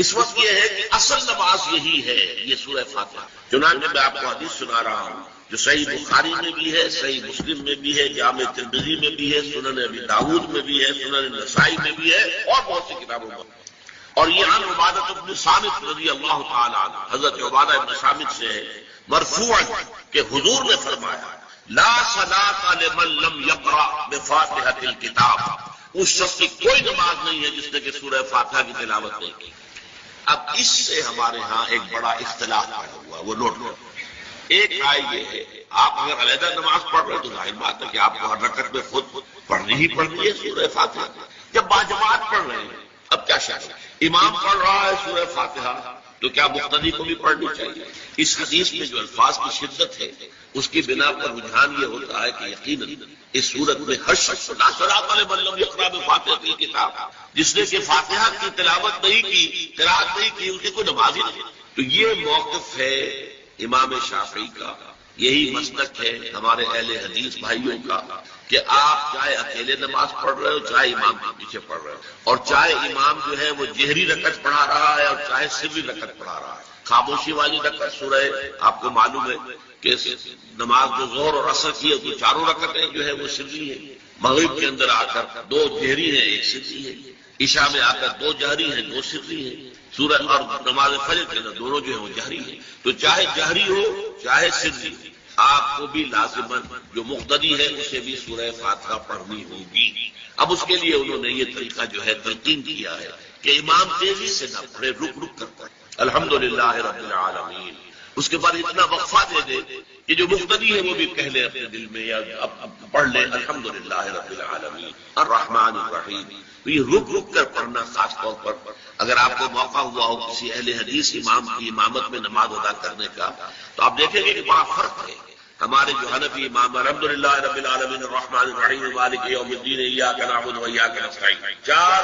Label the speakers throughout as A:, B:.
A: اس وقت یہ ہے کہ اصل نماز یہی ہے، یہ سورہ فاتحہ۔ چنانچہ میں آپ کو حدیث سنا رہا ہوں جو صحیح بخاری میں بھی ہے، صحیح مسلم میں بھی ہے، جامع ترمذی میں بھی ہے، سنن ابی داؤد میں بھی ہے، سنن نسائی میں بھی ہے، اور بہت سی کتابوں میں۔ اور یہ عن عبادہ بن صامت رضی اللہ تعالی عنہ، حضرت عبادہ بن صامت سے ہے مرفوعا کہ حضور نے فرمایا لا صلاۃ لمن لم یقرأ بفاتحۃ الکتاب، اس شخص کی کوئی نماز نہیں ہے جس نے کہ سورہ فاتحہ کی تلاوت نہیں کی۔ اب اس سے ہمارے ہاں ایک بڑا اختلاف پیدا ہوا، وہ نوٹ کرو۔ ایک رائے یہ ہے آپ اگر علیحدہ نماز پڑھ رہے ہیں تو ظاہر بات ہے کہ آپ کو ہر رکعت میں خود پڑھنی ہی پڑھنی ہے سورہ فاتحہ۔ جب باجماعت پڑھ رہے ہیں اب کیا شک ہے، امام پڑھ رہا ہے سورہ فاتحہ تو کیا مقتدی کو بھی پڑھنی چاہیے؟ اس حدیث میں جو الفاظ کی شدت ہے اس کی بنا پر رجحان یہ ہوتا ہے کہ یقیناً اس صورت میں ہر شخص لا صلاۃ لمن لم یقرأ بفاتحۃ الکتاب، جس نے کہ فاتحہ کی تلاوت نہیں کی، قرأت نہیں کی، اس کی کوئی نماز ہی نہیں۔ تو یہ موقف ہے امام شافعی کا، یہی مسلک ہے ہمارے اہل حدیث بھائیوں کا کہ آپ چاہے اکیلے نماز پڑھ رہے ہو، چاہے امام کے پیچھے پڑھ رہے ہو، اور چاہے امام جو ہے وہ جہری رکعت پڑھا رہا ہے اور چاہے سری رکعت پڑھا رہا ہے۔ خاموشی والی رکعت سورہ آپ کو معلوم ہے کہ نماز جو ظہر اور عصر کی ہے تو چاروں رکعتیں جو ہے وہ سری ہیں، مغرب کے اندر آ کر دو جہری ہیں ایک سری ہے، عشاء میں آ کر دو جہری ہیں دو سری ہیں، سورہ اور نماز فجر کے اندر دونوں جو ہیں وہ جہری ہیں۔ تو چاہے جہری ہو چاہے سری، آپ کو بھی لازماً جو مقتدی ہے اسے بھی سورہ فاتحہ پڑھنی ہوگی۔ اب اس کے لیے انہوں نے یہ طریقہ جو ہے تلقین کیا ہے کہ امام تیزی سے نہ پڑھے، رک رک کر پڑھے الحمدللہ رب العالمین، اس کے بعد اتنا وقفہ دے دے کہ جو مقتدی ہے وہ بھی کہہ لے اپنے دل میں یا پڑھ لے الحمدللہ رب العالمین الرحمن الرحیم۔ تو یہ رک رک کر پڑھنا، خاص طور پر اگر آپ کو موقع ہوا ہو کسی اہل حدیث امام کی امامت میں نماز ادا کرنے کا تو آپ دیکھیں گے کہ بڑا فرق ہے۔ ہمارے جو حنفی امام الحمدللہ رب العالمین الرحمن الرحیم مالک یوم الدین ایاک نعبد و ایاک نستعین، چار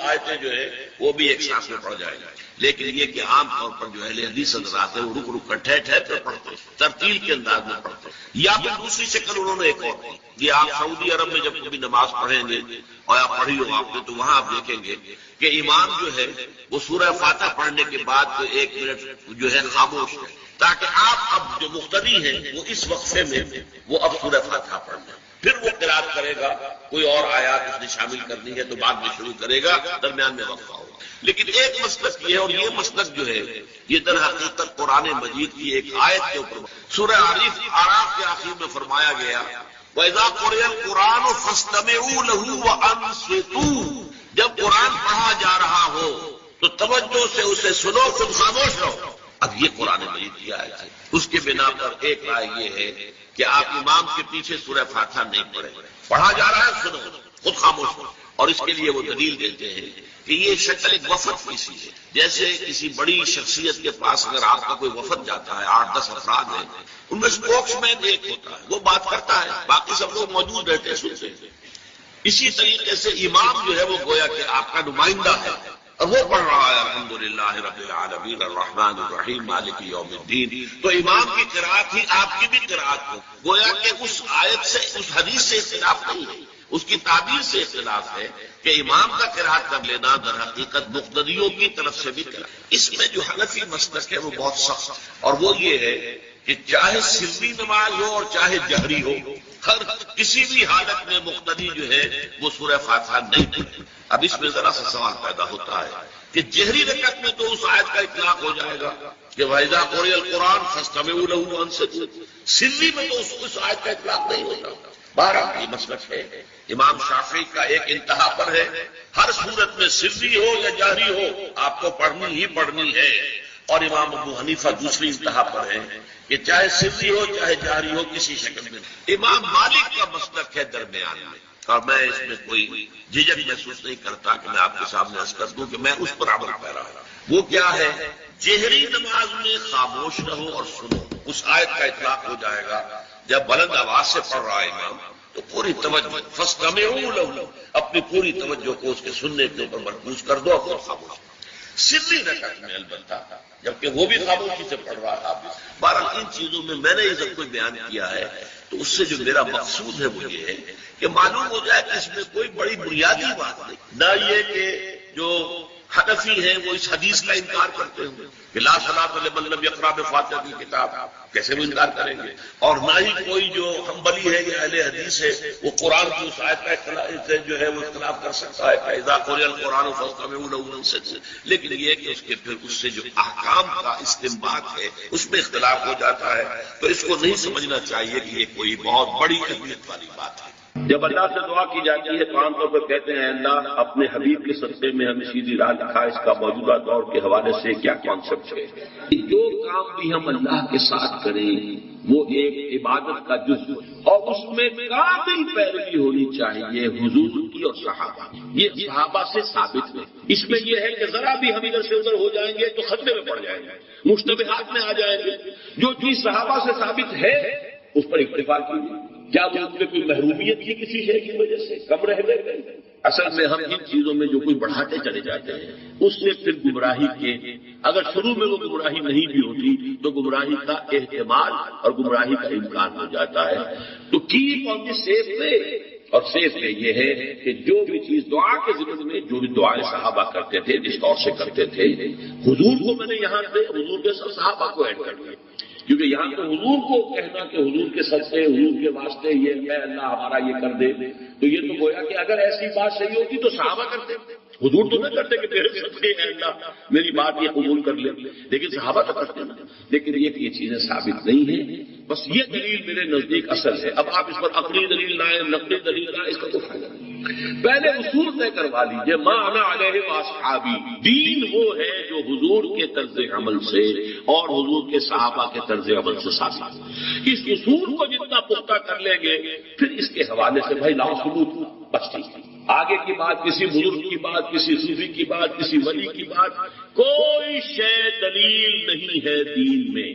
A: آیتیں جو ہے وہ بھی ایک سانس میں پڑھ جائیں گے، لیکن یہ کہ عام طور پر جو اہل حدیث حضرات ہیں وہ رک رک کر ٹھہر ٹھہر کر پڑھتے، ترتیل کے انداز میں پڑھتے۔ یا پھر دوسری شکل انہوں نے ایک اور کی، یہ آپ سعودی عرب میں جب کبھی نماز پڑھیں گے اور آپ پڑھی ہو آپ نے تو وہاں آپ دیکھیں گے کہ امام جو ہے وہ سورہ فاتحہ پڑھنے کے بعد تو ایک منٹ جو ہے خاموش ہے تاکہ آپ اب جو مقتدی ہیں وہ اس وقفے میں وہ اب سورہ فاتحہ پڑھ لیں، پھر وہ قرأت کرے گا، کوئی اور آیات اس نے شامل کرنی ہے تو بعد میں شروع کرے گا، درمیان میں وقفہ ہوگا۔ لیکن ایک مسلک یہ ہے، اور یہ مسلک جو ہے یہ در حقیقت قرآن مجید کی ایک آیت کے اوپر سورہ اعراف کے آخر میں فرمایا گیا وَإِذَا قُرِئَ الْقُرْآنُ فَاسْتَمِعُوا لَهُ وَأَنصِتُوا، جب قرآن پڑھا جا رہا ہو تو توجہ سے اسے سنو، خود خاموش رہو۔ اب یہ قرآن مجید کی آیت ہے، اس کے بنا پر ایک رائے یہ ہے کہ آپ امام کے پیچھے سورہ فاتحہ نہیں پڑھیں، پڑھا جا رہا ہے سنو، خود خاموش ہو۔ اور اس کے لیے وہ دلیل دیتے ہیں کہ یہ شکل ایک وفد کی سی ہے، جیسے کسی بڑی شخصیت کے پاس اگر آپ کا کوئی وفد جاتا ہے، 8-10 افراد ہیں، ان میں اسپوکس مین ایک ہوتا ہے، وہ بات کرتا ہے، باقی سب لوگ موجود رہتے ہیں سنتے ہیں۔ اسی طریقے سے امام جو ہے وہ گویا کہ آپ کا نمائندہ ہے اور وہ پڑھ رہا ہے الحمدللہ رب العالمین الرحمن الرحیم مالک یوم الدین، تو امام کی قرأت ہی آپ کی بھی قرأت ہو، گویا کہ اس آیت سے اس حدیث سے اختلاف نہیں ہے، اس کی تعبیر سے اختلاف ہے کہ امام کا قرأت کر لینا در حقیقت مقتدیوں کی طرف سے بھی قرأت۔ اس میں جو حنفی مسلک ہے وہ بہت سخت، اور وہ یہ ہے کہ چاہے سری نماز ہو اور چاہے جہری ہو، ہر کسی بھی حالت میں مقتدی جو ہے وہ سورہ فاتحہ نہیں پڑھے۔ اب اس میں ذرا سا سوال پیدا ہوتا ہے کہ جہری رکعت میں تو اس آیت کا اطلاق ہو جائے گا کہ وَإِذَا قُرِئَ الْقُرْآنُ فَاسْتَمِعُوا لَهُ وَأَنصِتُوا، سری میں تو اس آیت کا اطلاق نہیں ہوتا۔ بہرحال یہ مسلک ہے امام شافعی کا ایک انتہا پر ہے، ہر صورت میں سری ہو یا جہری ہو آپ کو پڑھنی ہی پڑھنی ہے، اور امام ابو حنیفہ دوسری انتہا پر ہے کہ چاہے سری ہو چاہے جہری ہو کسی شکل میں۔ امام مالک کا مسلک ہے درمیان میں، اور میں اس میں کوئی جھجک محسوس نہیں کرتا کہ میں آپ کے سامنے عرض کر دوں کہ میں اس پر عمل پیرا ہوں۔ وہ کیا ہے، جہری نماز میں خاموش رہو اور سنو، اس آیت کا اطلاق ہو جائے گا جب بلند آواز سے پڑھ رہا ہے امام تو پوری توجہ فَاسْتَمِعُوا لَهُ، اپنی پوری توجہ کو اس کے سننے کے اوپر مرکوز کر دو اور خاموش۔ سری رکعت میں البتہ جبکہ وہ بھی خاموشی سے پڑھ رہا تھا۔ بہرحال ان چیزوں میں نے یہ سب کچھ بیان کیا ہے تو اس سے جو میرا مقصود ہے وہ یہ ہے کہ معلوم ہو جائے کہ اس میں کوئی بڑی بنیادی بات نہیں، نہ یہ کہ جو حنفی ہیں وہ اس حدیث کا انکار کرتے ہوں کہ لا صلاۃ لمن لم یقرأ بفاتحۃ الکتاب، کیسے وہ انکار کریں گے؟ اور نہ ہی کوئی جو حنبلی ہے یا اہل حدیث ہے وہ قرآن کی اس آیت کا اختلاف جو ہے وہ اختلاف کر سکتا ہے کہ اذا قرئ القرآن فاستمعوا له وانصتوا، لیکن یہ کہ اس کے پھر اس سے جو احکام کا استنباط ہے اس میں اختلاف ہو جاتا ہے، تو اس کو نہیں سمجھنا چاہیے کہ یہ کوئی بہت بڑی اہمیت والی بات ہے۔ جب اللہ سے دعا کی جاتی ہے تو عام طور پر کہتے ہیں اللہ اپنے حبیب کے صدقے میں ہمیں سیدھی راہ دکھا، اس کا موجودہ دور کے حوالے سے کیا کانسیپٹ ہے؟ جو کام بھی ہم اللہ کے ساتھ کریں وہ ایک عبادت کا جزو ہے اور اس میں کامل پیروی ہونی چاہیے حضور کی اور صحابہ کی۔ یہ صحابہ سے ثابت ہے۔ اس میں یہ ہے کہ ذرا بھی ہم ادھر سے ادھر ہو جائیں گے تو خطرے میں پڑ جائیں گے، مشتبہات میں آ جائیں گے۔ جو چیز صحابہ سے ثابت ہے اس پر اکتفا کیجیے۔ کیا وہ ان میں کوئی محرومیت کی کسی شے کی وجہ سے کم رہ گئے؟ اصل میں ہم ان چیزوں میں جو کوئی بڑھاتے چلے جاتے ہیں اس سے پھر گمراہی کے، اگر شروع میں وہ گمراہی نہیں بھی ہوتی تو گمراہی کا احتمال اور گمراہی کا امکان ہو جاتا ہے۔ تو کیپ آن دی سیف وے، اور سیف وے یہ ہے کہ جو بھی چیز دعا کے ذکر میں جو بھی دعائیں صحابہ کرتے تھے جس طور سے کرتے تھے، حضور کو میں نے یہاں سے حضور کے سب صحابہ کو ایڈ کر دیا، کیونکہ یہاں تو حضور کو کہنا کہ حضور کے صدقے حضور کے واسطے یہ ہے اللہ ہمارا یہ کر دے، تو یہ تو گویا کہ اگر ایسی بات صحیح ہوتی تو صحابہ کرتے، حضور تو نہ کرتے کہ میرے صدقے ہے اللہ میری بات یہ قبول کر لے، لیکن صحابہ تو کرتے نا۔ لیکن یہ چیزیں ثابت نہیں ہیں، بس یہ دلیل میرے نزدیک اصل ہے۔ اب آپ اس پر عقلی دلیل لائیں نقلی دلیل لائیں، اس کا کوئی فائدہ نہیں۔ پہلے اصول طے کروا لیجیے، ما انا علیہ واصحابی، دین وہ ہے جو حضور کے طرز عمل سے اور حضور کے صحابہ کے طرز عمل سے ثابت۔ اس اصول کو جتنا پختہ کر لیں گے پھر اس کے حوالے سے بھائی لاؤ ثبوت بچتی ہے۔ آگے کی بات، کسی بزرگ کی بات، کسی صوفی کی بات، کسی ولی کی بات، کوئی شے دلیل نہیں ہے دین میں۔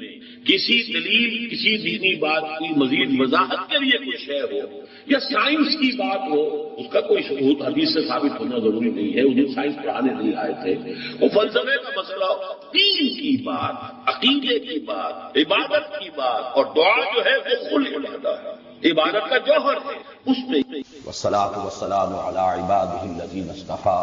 A: کسی دلیل کسی دینی بات کی مزید وضاحت کے لیے کچھ شے ہو یا سائنس کی بات ہو، اس کا کوئی ثبوت حدیث سے ثابت ہونا ضروری نہیں ہے۔ انہیں سائنس پڑھانے نہیں آئے تھے، وہ فلسفے کا مسئلہ، دین کی بات، عقیدے کی بات، عبادت کی بات، اور دعا جو ہے وہ کل عبادت ہے، عبادت کا جوہر ہے، اس میں
B: والصلاة والسلام على عباده الذين اصطفى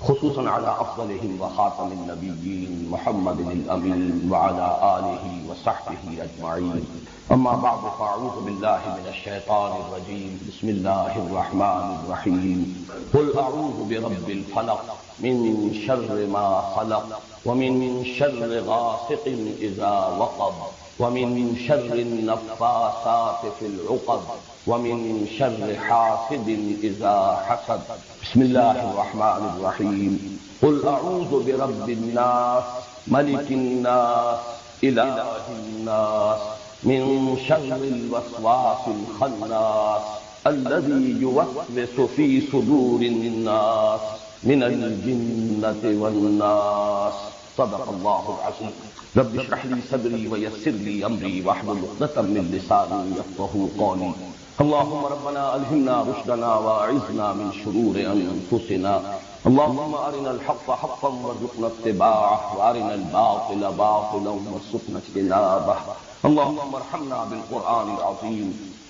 B: خصوصا على افضلهم وخاتم النبيين محمد الامين وعلى آله وصحبه اجمعين، اما بعد فاعوذ بالله من الشيطان الرجيم، بسم الله الرحمن الرحيم، قل اعوذ برب الفلق من شر ما خلق ومن شر غاسق اذا وقب ومن شر النفاثات في العقد ومن شر حاسد اذا حسد، بسم الله الرحمن الرحيم، قل اعوذ برب الناس ملك الناس اله الناس من شر الوسواس الخناس الذي يوسوس في صدور الناس من الجنة والناس، صدق الله العظيم۔ رب اشرح لي صدري ويسر لي امري واحلل عقدة من لساني يفقهوا قولي، اللهم ربنا الهمنا رشدنا واعذنا من شرور انفسنا، اللهم ارنا الحق حقا وارزقنا اتباعه وارنا الباطل باطلا وارزقنا اجتنابه، اللهم ارحمنا بالقرآن العظيم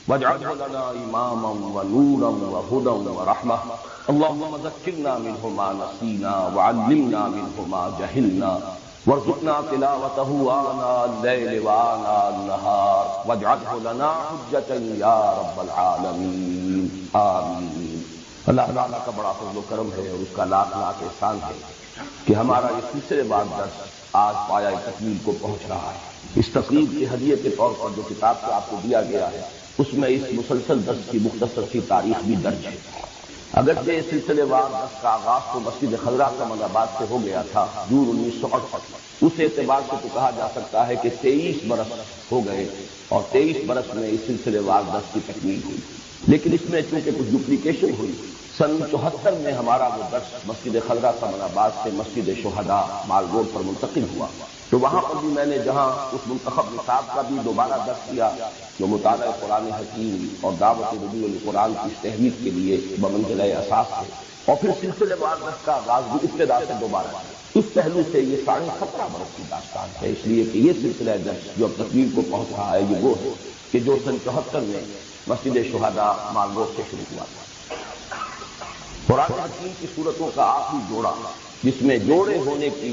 B: واجعله لنا اماما ونورا وهدى ورحمة، اللهم ذكرنا منه ما نسينا وعلمنا منه ما جهلنا وارزقنا تلاوته آناء الليل وآناء النهار واجعله لنا حجة يا رب العالمين، آمین۔ اللہ تعالیٰ کا بڑا فضل و کرم ہے اور اس کا لاکھ لاکھ احسان ہے کہ ہمارا یہ تیسرے بار درس آج پایہ تکمیل کو پہنچ رہا ہے۔ اس تقریب کے ہدیے کے طور پر جو کتاب سے آپ کو دیا گیا ہے اس میں اس مسلسل درس کی مختصر سی تاریخ بھی درج ہے۔ اگرچہ سلسلے وار درس کا آغاز تو مسجد خضرا احمد آباد سے ہو گیا تھا جون 1968، اس اعتبار سے تو کہا جا سکتا ہے کہ 23 برس ہو گئے اور 23 برس میں اس سلسلے وار درس کی تکمیل ہوئی، لیکن اس میں چونکہ کچھ ڈپلیکیشن ہوئی، سن 74 میں ہمارا وہ درس مسجد خضرا احمد آباد سے مسجد شہداء مال روڈ پر منتقل ہوا، تو وہاں پر بھی میں نے جہاں اس منتخب نصاب کا بھی دوبارہ درس کیا جو مطالعہ قرآن حکیم اور دعوت ربیع القرآن کی تحریک کے لیے بمنزلہ اساس ہے، اور پھر سلسلے وار درس کا آغاز بھی ابتدا سے دوبارہ ہے۔ اس پہلو سے یہ 17.5 برس کی داستان ہے، اس لیے کہ یہ سلسلہ درس جو اب تکمیل کو پہنچ رہا ہے یہ وہ ہے کہ جو سن 74 میں مسجد شہداء مال روڈ سے شروع ہوا تھا۔ قرآن حکیم کی صورتوں کا آخری جوڑا جس میں جوڑے ہونے کی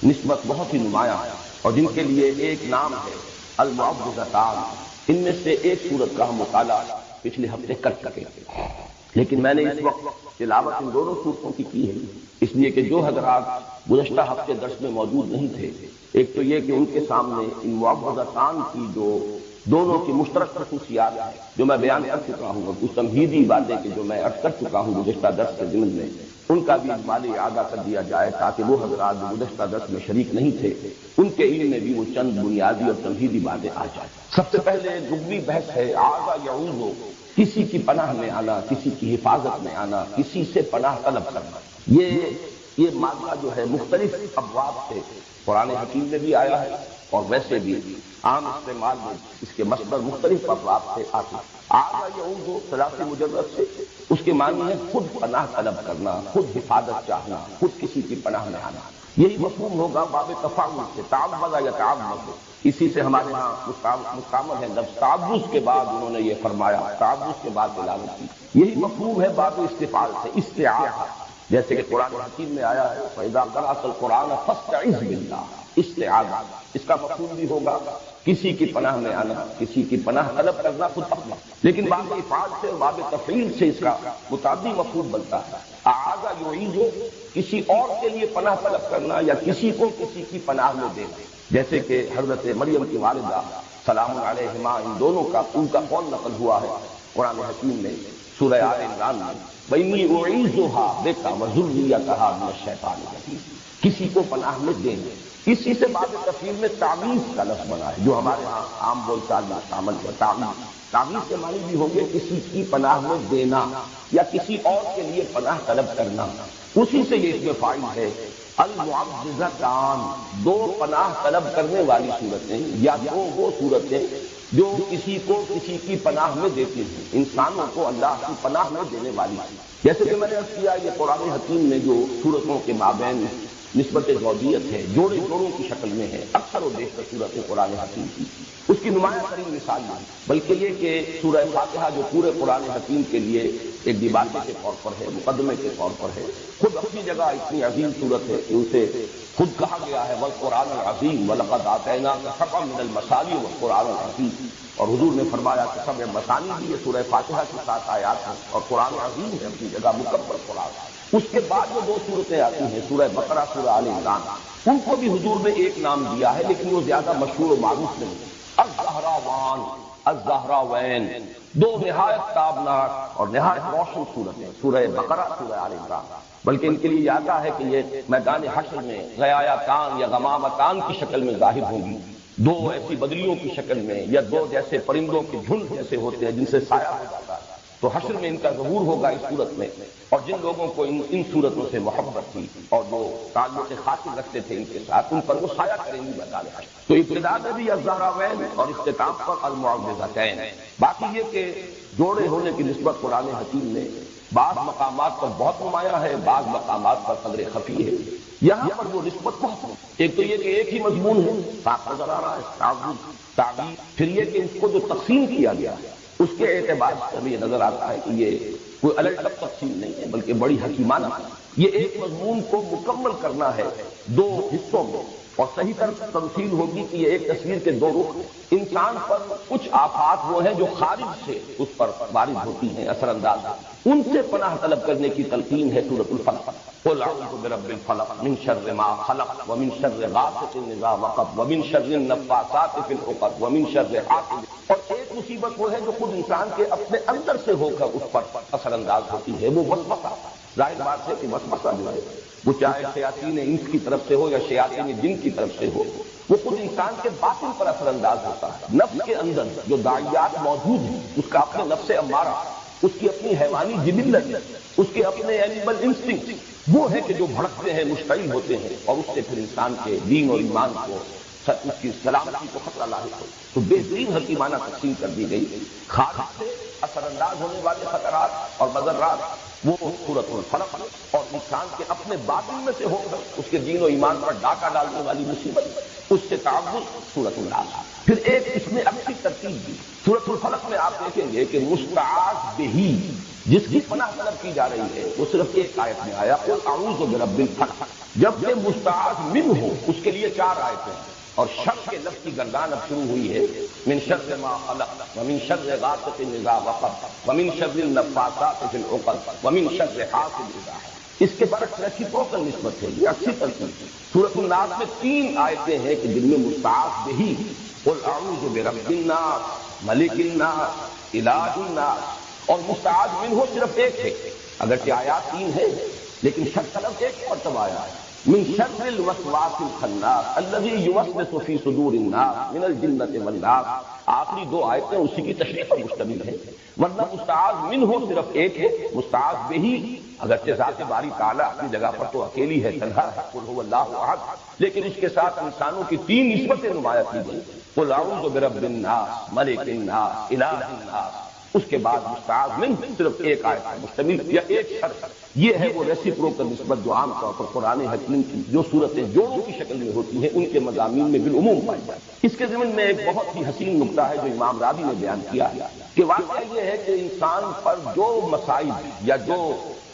B: نسبت بہت ہی نمایاں ہے اور جن کے لیے ایک نام ہے المعوذتان۔ ان میں سے ایک سورت کا ہم مطالعہ پچھلے ہفتے کر چکے، لیکن میں نے اس وقت تلاوت ان دونوں سورتوں کی ہے، اس لیے کہ جو حضرات گزشتہ ہفتے درس میں موجود نہیں تھے، ایک تو یہ کہ ان کے سامنے ان معوذتان کی جو دونوں کی مشترک خصوصیات ہیں جو میں بیان کر چکا ہوں، اور کچھ تمہیدی باتیں کہ جو میں عرض کر چکا ہوں گزشتہ درس کے ضمن میں، ان کا بھی اجمالی اعادہ کر دیا جائے تاکہ وہ حضرات جو گزشتہ درس میں شریک نہیں تھے ان کے علم میں بھی وہ چند بنیادی اور تمہیدی باتیں آ جائیں۔ سب سے پہلے لغوی بحث ہے اعاذ یعوذ، کسی کی پناہ میں آنا، کسی کی حفاظت میں آنا، کسی سے پناہ طلب کرنا۔ یہ مادہ جو ہے مختلف ابواب سے قرآن حکیم میں بھی آیا ہے اور ویسے بھی عام استعمال میں اس کے مصدر مختلف ابواب سے آتے ہیں۔ اعاذ یعوذ ثلاثی مجرد سے اس کے معنی ہے خود پناہ طلب کرنا، خود حفاظت چاہنا، خود کسی کی پناہ میں آنا۔ یہی مفہوم ہوگا باب تفاعل سے، تعوذ یا تعوذ، اسی سے ہمارے ہاں مستعمل ہے لفظ تعوذ کے بعد انہوں نے یہ فرمایا، تعوذ کے بعد تلاوت کی۔ یہی مفہوم ہے باب استفعال سے، استعاذہ، جیسے کہ قرآن حکیم میں آیا ہے فَإِذَا قَرَأْتَ الْقُرْآنَ فَاسْتَعِذْ بِاللَّهِ، استعاذہ، اس کا مفہوم بھی ہوگا کسی کی پناہ میں آنا، کسی کی پناہ طلب کرنا خود اپنا، لیکن باب افعال سے اور باب تفعیل سے اس کا متعدی مفہوم بنتا ہے۔ اعاذ یعیذ، کسی اور کے لیے پناہ طلب کرنا یا کسی کو کسی کی پناہ میں دینا، جیسے کہ حضرت مریم کی والدہ سلام علیہما، ان دونوں کا ان کا قول نقل ہوا ہے قرآن حکیم میں سورہ آل عمران میں، وَإِنِّي أُعِيذُهَا بِكَ وَذُرِّيَّتَهَا مِنَ الشَّيْطَانِ الرَّجِيمِ، کسی کو پناہ میں دینا۔ اسی سے باب تفعیل میں تعویذ کا لفظ بنا ہے جو ہمارے ہاں عام بول چال میں شامل ہے۔ تعویذ کے معنی بھی ہوں گے کسی کی پناہ میں دینا یا کسی اور کے لیے پناہ طلب کرنا۔ اسی سے یہ اس میں فاعل ہے المعوذتان، دو پناہ طلب کرنے والی صورتیں یا دو وہ صورتیں جو کسی کو کسی کی پناہ میں دیتی ہیں، انسانوں کو اللہ کی پناہ میں دینے والی۔ جیسے کہ میں نے عرض کیا یہ قرآن حکیم میں جو صورتوں کے مابین نسبت زوجیت ہے، جوڑے جوڑوں کی شکل میں ہے، اکثر و بیشتر صورت قرآن حکیم کی اس کی نمایاں ترین مثال نہیں، بلکہ یہ کہ سورہ فاتحہ جو پورے قرآن حکیم کے لیے ایک دیباچے کے طور پر ہے، مقدمے کے طور پر ہے، خود اپنی جگہ اتنی عظیم صورت ہے کہ اسے خود کہا گیا ہے والقرآن العظیم وَلَقَدْ آتَيْنَاكَ سَبْعًا مِنَ الْمَثَانِي وَالقرآن العظیم، اور حضور نے فرمایا کہ سبع مثانی بھی یہ سورہ فاتحہ کی 7 آیات ہیں اور قرآن عظیم ہے اپنی جگہ مکبر قرآن۔ اس کے بعد جو دو صورتیں آتی ہیں سورہ بقرہ، سورہ آل عمران، ان کو بھی حضور نے ایک نام دیا ہے لیکن وہ زیادہ مشہور و معروف نہیں۔ الزہراوان، الزہراوین، دو نہایت تابناک اور نہایت روشن صورتیں، سورہ بقرہ، سورہ آل عمران، بلکہ ان کے لیے یہ آتا ہے کہ یہ میدان حشر میں غیایتان یا غمامتان کی شکل میں ظاہر ہوں گی، دو ایسی بدلیوں کی شکل میں یا دو جیسے پرندوں کے جھنڈ جیسے ہوتے ہیں جن سے سایہ ہو جاتا ہے، تو حشر میں ان کا ظہور ہوگا اس صورت میں۔ اور جن لوگوں کو ان صورتوں سے محبت تھی اور جو تعلق خاطر رکھتے تھے ان کے ساتھ، ان پر وہ سایہ کریں گی میدان حشر۔ تو ابتدا میں بھی الزہراوین اور اختتام پر المعوذتین۔ باقی یہ کہ جوڑے ہونے کی نسبت قرآن حکیم میں بعض مقامات پر بہت نمایاں ہے، بعض مقامات پر قدر خفی ہے۔ یہاں پر وہ نسبت بہت ہے، ایک تو یہ کہ ایک ہی مضمون ہے، صاف نظر آ رہا ہے تعوذ، تعویذ، پھر یہ کہ اس کو جو تقسیم کیا گیا ہے اس کے اعتبار سے ہمیں یہ نظر آتا ہے کہ یہ کوئی الگ الگ تقسیم نہیں ہے بلکہ بڑی حکیمانہ ہے۔ یہ ایک مضمون کو مکمل کرنا ہے دو حصوں میں، اور صحیح طرح تمثیل ہوگی کہ یہ ایک تصویر کے دو رخ ہیں۔ انسان پر کچھ آفات وہ ہیں جو خارج سے اس پر وارد ہوتی ہیں، اثر انداز، ان سے پناہ طلب کرنے کی تلقین ہے سورۃ الفلق، قل اعوذ برب الفلق من شر ما خلق ومن شر غاسق اذا وقب ومن شر النفاثات في العقد ومن شر حاسد۔ اور ایک مصیبت وہ ہے جو خود انسان کے اپنے اندر سے ہو کر اس پر اثر انداز ہوتی ہے، وہ وسوسہ۔ ظاہر بات ہے کہ وسوسہ جو ہے وہ چاہے شیاطین انس کی طرف سے ہو یا شیاطین جن کی طرف سے ہو، وہ خود انسان کے باطن پر اثر انداز ہوتا ہے۔ نفس کے اندر جو داعیات موجود ہیں، اس کا اپنے نفس امارہ، اس کی اپنی حیوانی جبلت، اس کے اپنے اینیمل انسٹنکٹ، وہ ہے کہ جو بھڑکتے ہیں، مشتعل ہوتے ہیں، اور اس سے پھر انسان کے دین اور ایمان کو، اس کی سلامتی کو خطرہ لاحق ہو۔ تو بہترین حکیمانہ تقسیم کر دی گئی، خارج سے اثر انداز ہونے والے خطرات اور مضرات وہ سورۃ الفلق، اور انسان کے اپنے باطن میں سے ہو کر اس کے دین و ایمان پر ڈاکہ ڈالنے والی مصیبت، اس سے تعوذ سورۃ الناس۔ پھر ایک اس میں اچھی ترتیب دی. سورۃ الفلق میں آپ دیکھیں گے کہ مستعاذ بہ جس کی پناہ طلب کی جا رہی ہے وہ صرف ایک آیت میں آیا قل اعوذ برب الفلق، جبکہ مستعاذ منہ اس کے لیے 4 آیتیں ہیں. اور شر کے لفظ کی گردان اب شروع ہوئی ہے من شر ما خلق ومن شر غاسق اذا وقب ومن شر النفاثات فی العقد ومن شر حاسد اذا حسد. اس کے برعکس ریسیپروکل نسبت ہے، یہ اچھی ترتیب. سورۃ الناس میں 3 آیتیں ہیں کہ جن میں مستعاذ بہ قل اعوذ برب الناس ملک الناس الہ الناس، اور مستعاذ منہ صرف ایک ہے، اگرچہ آیات 3 ہے لیکن شر کا لفظ ایک مرتبہ آیا ہے من شر الوسواس الخناس الذي يوسوس في صدور الناس من الجنة والناس. آخری 2 آیتیں اسی کی تشریح پر مشتمل ہیں، ورنہ مستعاذ منہ صرف ایک ہے. مستعاذ بہ اگرچہ ذات باری تعالیٰ اپنی جگہ پر تو اکیلی ہے، تنہا ہے، قل هو اللہ احد، لیکن اس کے ساتھ انسانوں کی 3 نسبتیں نمایاں کی گئی. قل اعوذ برب الناس ملک الناس الہ الناس. اس کے بعد مستعاذ منہ صرف ایک آیت پر مشتمل یا ایک شرط. یہ ہے وہ ریسیپروکل نسبت جو عام طور پر قرآن حکیم کی جو صورتیں جوڑوں کی شکل میں ہوتی ہیں ان کے مضامین میں بالعموم پائی جاتی ہے. اس کے ضمن میں ایک بہت ہی حسین نکتہ ہے جو امام راضی نے بیان کیا کہ واقعہ یہ ہے کہ انسان پر جو مسائل یا جو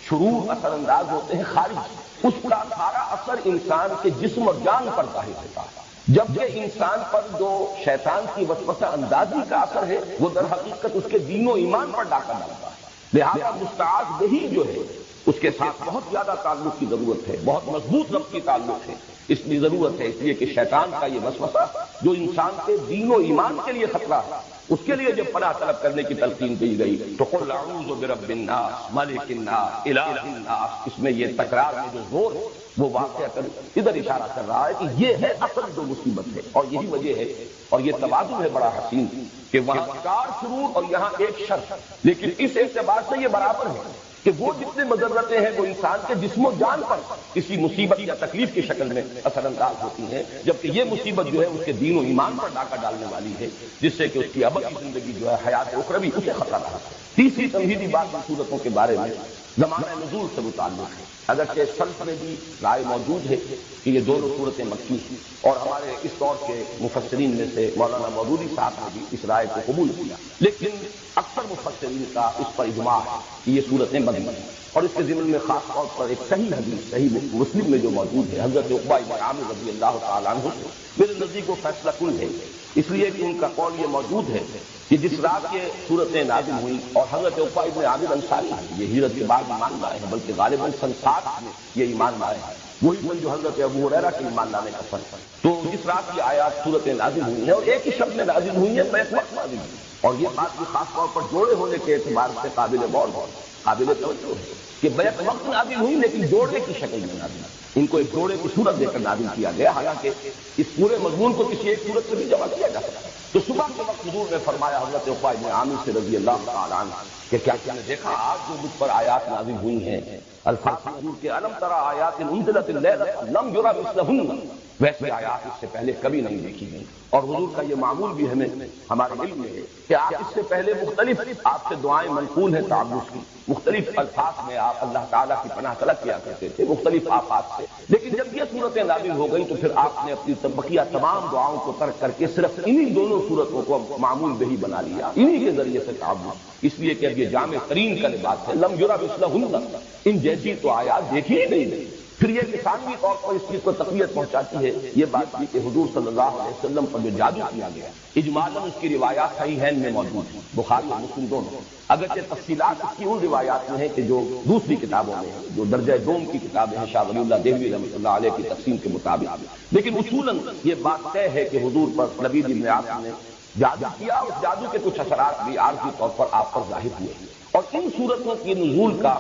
B: شرور اثر انداز ہوتے ہیں خارج، اس کا سارا اثر انسان کے جسم اور جان پر ظاہر ہوتا ہے، جبکہ انسان پر جو شیطان کی وسوسہ اندازی کا اثر ہے وہ در حقیقت اس کے دین و ایمان پر ڈاکہ ڈالتا ہے. لہذا مستعاذ بہ جو ہے اس کے ساتھ بہت زیادہ تعلق کی ضرورت ہے، بہت مضبوط ربط کی تعلق ہے. اس لیے ضرورت ہے، اس لیے کہ شیطان کا یہ وسوسہ جو انسان کے دین و ایمان کے لیے خطرہ ہے، اس کے لیے جب پناہ طلب کرنے کی تلقین دی گئی تو قل اعوذ برب الناس ملک الناس الہ الناس، اس میں یہ تکرار میں جو زور ہے وہ واقعہ ادھر اشارہ کر رہا ہے کہ یہ ہے اصل جو مصیبت ہے. اور یہی وجہ ہے اور یہ توازن ہے بڑا حسین کہ وہاں 4 شرور اور یہاں ایک شر، لیکن اس اعتبار سے یہ برابر ہے کہ وہ جتنے مضرتیں ہیں وہ انسان کے جسم و جان پر کسی مصیبت یا تکلیف کی شکل میں اثر انداز ہوتی ہیں، جبکہ یہ مصیبت جو ہے اس کے دین و ایمان پر ڈاکہ ڈالنے والی ہے، جس سے کہ اس کی ابد کی زندگی جو ہے حیات اخروی اسے خطرہ رہا. تیسری تمہیدی بات ان صورتوں کے بارے میں زمانہ نزول سے متعلق ہے. اگرچہ سلف میں بھی رائے موجود ہے کہ یہ دونوں صورتیں مکی ہیں، اور ہمارے اس دور کے مفسرین میں سے مولانا مودودی صاحب نے بھی اس رائے کو قبول کیا، لیکن اکثر مفسرین کا اس پر اجماع ہے کہ یہ صورتیں مدنی ہیں. اور اس کے ضمن میں خاص طور پر ایک صحیح حدیث صحیح مسلم میں جو موجود ہے حضرت عقبہ بن عامر رضی اللہ تعالیٰ عنہ سے میرے نزدیک وہ فیصلہ کن ہے، اس لیے کہ ان کا قول یہ موجود ہے کہ جس رات یہ صورتیں نازل ہوئیں اور حضرت عقبہ بن عامر انصاری یہ ہجرت کے بعد ایمان لائے ہیں، بلکہ غالباً سن 60 میں یہ ایمان لائے ہیں، وہی سن جو حضرت ابو ہریرہ کے ایمان لانے کا فرق. تو جس رات کی آیات صورتیں نازل ہوئی ہیں اور ایک ہی شب میں نازل ہوئی ہیں، بیک وقت نازل ہوئی، اور یہ بات بھی خاص طور پر جوڑے ہونے کے اعتبار سے قابل غور قابل توجہ ہے کہ بیک وقت نازل ہوئی لیکن جوڑے کی شکل میں نازل ہوئی. ان کو ایک جوڑے کی صورت دے کر نازل کیا گیا، حالانکہ اس پورے مضمون کو کسی ایک صورت سے بھی جمع کیا جا سکتا ہے. تو صبح کے وقت حضور نے فرمایا حضرت عقبہ بن عامر سے رضی اللہ تعالیٰ عنہ کہ کیا تم نے دیکھا آج جو مجھ پر آیات نازل ہوئی ہیں الفاظ حضور کے الم ترى آیات انزلت الليلة لم يرى مثلهن، ویسے آیات اس سے پہلے کبھی نہیں دیکھی گئی. اور حضور کا یہ معمول بھی ہمیں ہمارے علم میں ہے کہ آپ اس سے پہلے مختلف آپ سے دعائیں منقول ہیں تعوذ کی، مختلف الفاظ میں آپ اللہ تعالیٰ کی پناہ طلب کیا کرتے تھے مختلف آفات سے، لیکن جب یہ صورتیں نازل ہو گئی تو پھر آپ نے اپنی بقیہ تمام دعاؤں کو ترک کر کے صرف انہی دونوں صورتوں کو معمول بہی بنا لیا، انہی کے ذریعے سے تعوذ. اس لیے کہ اب یہ جامع ترین کا لباس ہے، لم یرى مثلهن، ان جیسی تو آیات دیکھی ہی نہیں گئی. پھر یہ لسانی طور پر اس چیز کو تقویت پہنچاتی ہے یہ بات بھی کہ حضور صلی اللہ علیہ وسلم پر جو جادو کیا گیا اجمالاً اس کی روایات صحیحین میں موجود ہیں، بخاری اور مسلم دونوں، اگرچہ تفصیلات اس کی ان روایات میں ہیں کہ جو دوسری کتابوں میں ہیں، جو درجہ دوم کی کتابیں ہیں شاہ ولی اللہ دہلوی رحمۃ اللہ علیہ کی تقسیم کے مطابق، لیکن اصولاً یہ بات طے ہے کہ حضور پر لبید بن عاصم نے جادو کیا، اس جادو کے کچھ اثرات بھی عارضی طور پر آپ پر ظاہر ہوئے. اور ان صورتوں کی نزول کا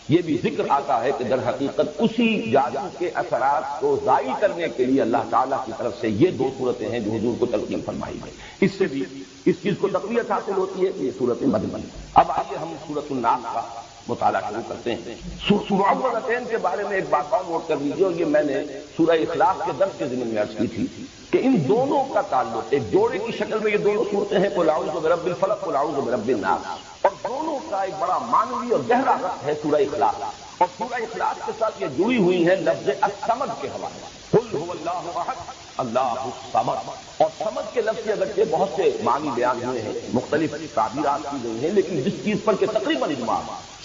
B: یہ بھی ذکر آتا ہے کہ در حقیقت اسی جادو کے اثرات کو ضائع کرنے کے لیے اللہ تعالیٰ کی طرف سے یہ 2 صورتیں ہیں جو حضور کو تلقین فرمائی گئی. اس سے بھی اس چیز کو تقویت حاصل ہوتی ہے کہ یہ صورتیں مدنی. اب آئیے ہم سورۃ الناس کا مطالعہ شروع کرتے ہیں. سورۃ کے بارے میں ایک بات اور نوٹ کر لیجیے، اور یہ میں نے سورہ اخلاص کے درس کے ضمن میں عرض کی تھی کہ ان دونوں کا تعلق ایک جوڑے کی شکل میں یہ دونوں صورتیں ہیں، قل اعوذ برب الفلق قل اعوذ برب الناس، اور دونوں کا ایک بڑا معنوی اور گہرا ربط ہے سورہ اخلاص. اور سورہ اخلاص کے ساتھ یہ جڑی ہوئی ہیں لفظ الصمد کے حوالے، قل هو اللہ احد اللہ الصمد. اور سمد کے لفظ سے اگرچہ بہت سے معنی بیان ہوئے ہیں، مختلف تعبیرات کی گئی ہیں، لیکن جس چیز پر کہ تقریباً اجماع،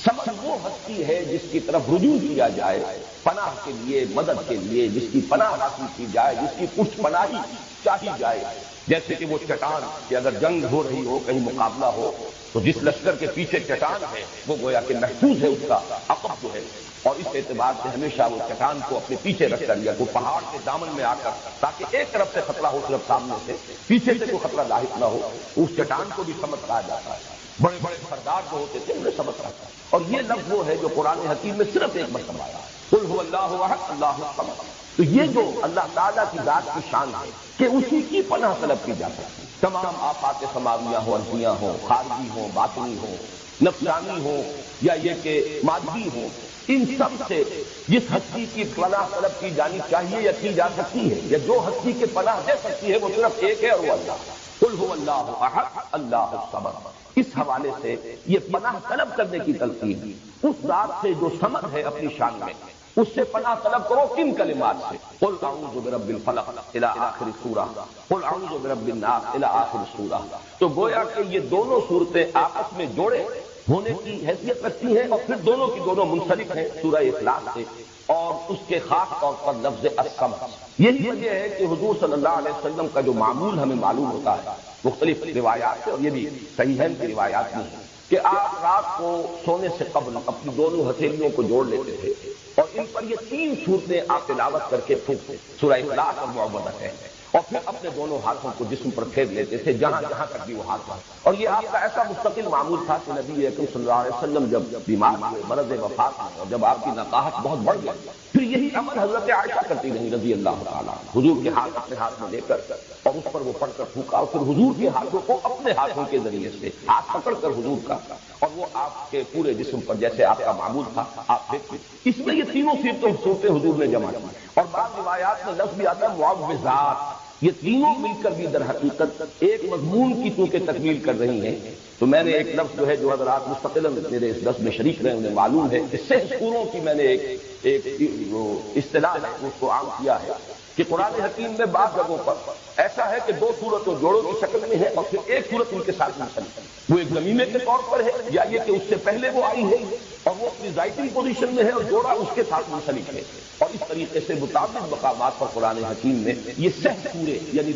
B: سمد وہ ہستی ہے جس کی طرف رجوع کیا جائے پناہ کے لیے، مدد کے لیے، جس کی پناہ حاصل کی جائے، جس کی پشت پناہی چاہی جائے. جیسے کہ وہ چٹان کہ اگر جنگ ہو رہی ہو، کہیں مقابلہ ہو، تو جس لشکر کے پیچھے چٹان ہے وہ گویا کہ محفوظ ہے، اس کا عقب جو ہے. اور اس اعتبار سے ہمیشہ وہ چٹان کو اپنے پیچھے رکھ کر یا کوئی پہاڑ کے دامن میں آ کر، تاکہ ایک طرف سے خطرہ ہو صرف سامنے سے، پیچھے سے کوئی خطرہ لاحق نہ ہو، اس چٹان کو بھی سمد کہا جاتا ہے. بڑے بڑے سردار جو ہوتے تھے انہیں سمد کہا. اور یہ لفظ وہ ہے جو قرآن حکیم میں صرف ایک مرتبہ آیا، قل هو اللہ احد اللہ الصمد. تو یہ جو اللہ تعالیٰ کی ذات کی شان ہے کہ اسی کی پناہ طلب کی جاتی ہے. تمام آفات سماویہ ہوں، ارضیہ ہوں، خارجی ہوں، باطنی ہوں، نفسانی ہوں یا یہ کہ مادی ہوں، ان سب سے جس ہستی کی پناہ طلب کی جانی چاہیے یا کی جا سکتی ہے، یا جو ہستی کے پناہ دے سکتی ہے، وہ صرف ایک ہے اور وہ اللہ. قل هو اللہ احد اللہ الصمد. اس حوالے سے یہ پناہ طلب کرنے کی تلقین اس ذات سے جو صمد ہے اپنی شان میں، اس سے پناہ طلب کرو. کن کلمات سے؟ قل اعوذ برب الفلق الی آخر سورہ، قل اعوذ برب الناس الی آخر سورہ. تو گویا کہ یہ دونوں صورتیں آپس میں جوڑے ہونے کی حیثیت رکھتی ہیں، اور پھر دونوں کی دونوں منسلک ہیں سورہ اخلاص سے، اور اس کے خاص طور پر لفظ الصمد. یہی وجہ ہے کہ حضور صلی اللہ علیہ وسلم کا جو معمول ہمیں معلوم ہوتا ہے مختلف روایات سے، اور یہ بھی صحیحین کی روایات میں ہے کہ آپ رات کو سونے سے قبل اپنی دونوں ہتھیلیوں کو جوڑ لیتے تھے اور ان پر یہ 3 صورتیں آپ تلاوت کر کے پھونکتے، سورہ اخلاص اور معوذتین، اور پھر اپنے دونوں ہاتھوں کو جسم پر پھیر لیتے تھے جہاں جہاں تک بھی وہ ہاتھ پڑا. اور یہ آپ کا ایسا مستقل معمول تھا کہ نبی اکرم صلی اللہ علیہ وسلم جب بیمار ہوئے، مرض وفات میں، اور جب آپ کی نقاہت بہت بڑھ گئی، پھر یہی عمل حضرت عائشہ کرتی رہی رضی اللہ تعالیٰ، حضور کے ہاتھ اپنے ہاتھ میں لے کر اور اس پر وہ پڑھ کر پھونکا، اور پھر حضور کے ہاتھوں کو اپنے ہاتھوں کے ذریعے سے ہاتھ پکڑ کر حضور کا، اور وہ آپ کے پورے جسم پر جیسے آپ کا معمول تھا آپ پھینکتے. اس میں یہ تینوں صورتیں حضور نے جمع کی. اور بعض روایات میں لفظ بھی آتا ہے معوذات. یہ تینوں مل کر بھی در حقیقت ایک مضمون کی چونکہ تکمیل کر رہی ہیں. تو میں نے ایک لفظ جو ہے جو حضرات مستقل میرے اس درس میں شریک رہے انہیں معلوم ہے، اس سے سوروں کی میں نے ایک اصطلاح ہے اس کو عام کیا ہے کہ قرآن حکیم میں بعض جگہوں پر ایسا ہے کہ 2 صورتیں جوڑوں کی شکل میں ہے اور پھر ایک صورت ان کے ساتھ منسلک ہے. وہ ایک ضمیمے کے طور پر ہے، یا یہ کہ اس سے پہلے وہ آئی ہے اور وہ اپنی ذاتی پوزیشن میں ہے اور جوڑا اس کے ساتھ منسلک ہے. اور اس طریقے سے متعدد مقامات پر قرآن حکیم میں یہ 6 سورے یعنی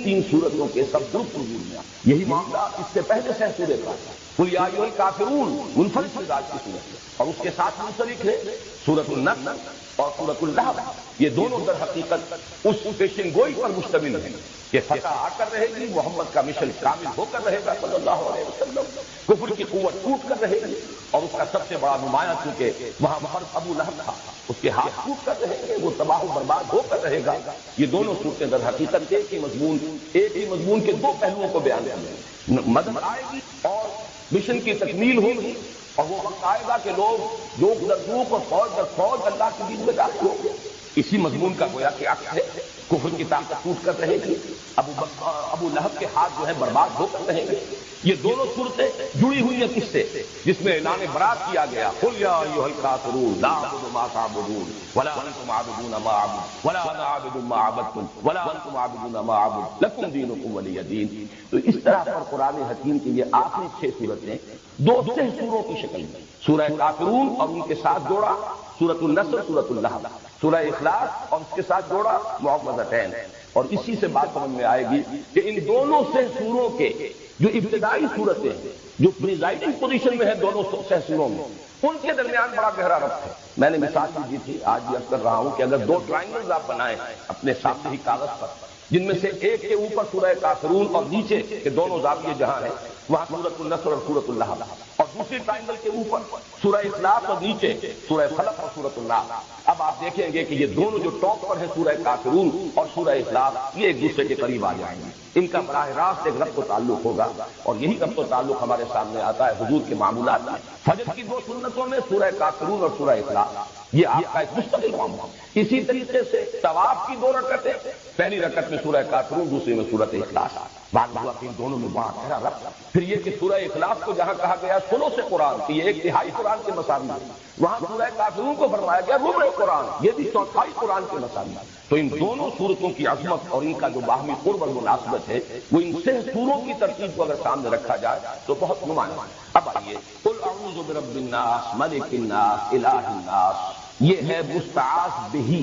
B: 3 صورتوں کے سب گروپ وجود میں. یہی معاملہ اس سے پہلے 6 سورے کا قل یا ایھا الکافرون منفرد مزاج کی صورت ہے، اور اس کے ساتھ منسلک ہے سورۃ النحل اور سورۃ اللہب. یہ دونوں در حقیقت اس پیشن گوئی پر مشتمل ہیں کہ فتح آ کر رہے گی، محمد کا مشن کامل ہو کر رہے گا صلی اللہ علیہ وسلم، کفر کی قوت ٹوٹ کر رہے گی، اور اس کا سب سے بڑا نمایاں چونکہ وہاں محرم ابو لہب تھا، اس کے ہاتھ ٹوٹ کر رہے گے، وہ تباہ و برباد ہو کر رہے گا. یہ دونوں صورتیں در حقیقت ایک ہی مضمون کے 2 پہلوؤں کو بیان کریں گے. مدد آئے گی اور مشن کی تکمیل ہوگی، اور وہ وقت آئے گا کہ لوگ جو دردوق اور فوج در فوج اللہ کے دین میں داخل ہوں گے. اسی مضمون کا گویا کہ عکس ہے. کفر کی طاقت ٹوٹ کر رہے گی، ابو لہب کے ہاتھ جو ہے برباد ہو کر رہیں گے. یہ دونوں صورتیں جڑی ہوئی ہیں کس سے؟ جس میں اعلان برات کیا گیا قل یا ایھا الکافرون لا اعبد ما تعبدون ولا انتم عابدون ما اعبد ولا انا عابد ما عبدتم ولا انتم عابدون ما اعبد لکم دینکم ولی دین. تو اس طرح پر قرآن حکیم کی یہ آخری 6 صورتیں 2 سوروں کی شکل میں، سورہ کافرون اور ان کے ساتھ جوڑا سورۃ النصر، سورۃ اللہب، سورہ اخلاص اور اس کے ساتھ جوڑا معوذتین. اور اسی سے بات سمجھ میں آئے گی کہ ان دونوں 6 سوروں کے جو ابتدائی صورتیں ہیں جو پریزائڈنگ پوزیشن میں ہے دونوں 6 سوروں میں، ان کے درمیان بڑا گہرا ربط ہے. میں نے مثال بھی دی تھی، آج بھی عرض کر رہا ہوں کہ اگر 2 ٹرائنگلز آپ بنائیں اپنے سامنے ہی کاغذ پر، جن میں سے ایک کے اوپر سورہ کافرون اور نیچے کے دونوں زاویے جہاں ہیں وہاں سورۃ النصر اور سورۃ اللہب، اور دوسری ٹرائنگل کے اوپر سورہ اخلاص اور نیچے سورہ فلق اور سورۃ الناس. اب آپ دیکھیں گے کہ یہ دونوں جو ٹاپ پر ہیں سورہ کافرون اور سورہ اخلاص، یہ ایک دوسرے کے قریب آ جائیں گے. ان کا براہ راست ایک ربط و تعلق ہوگا، اور یہی ربط و تعلق ہمارے سامنے آتا ہے حضور کے معمولات میں. فجر کی 2 سنتوں میں سورہ کافرون اور سورہ اخلاص یہ آپ کا ایک مستقل معاملہ. اسی طریقے سے طواف کی 2 رکعتیں، پہلی رکعت میں سورہ کافرون، دوسری میں سورۃ اخلاص. بعد ہوا کہ ان دونوں میں بڑا گہرا ربط. پھر یہ کہ سورہ اخلاص کو جہاں کہا گیا ثلث قرآن کہ یہ 1/3 قرآن کے مساوی ہے، وہاں سورہ کافرون کو فرمایا گیا ربع قرآن، یہ بھی 1/4 قرآن کے مساوی. تو تو ان دونوں صورتوں کی عظمت اور ان کا جو باہمی قرب اور مناسبت ہے وہ ان سے سوروں کی ترتیب کو اگر سامنے رکھا جائے تو بہت نمایاں۔ اب آئیے قل اعوذ برب الناس ملک الناس الہ الناس، یہ ہے مستعاذ بہ،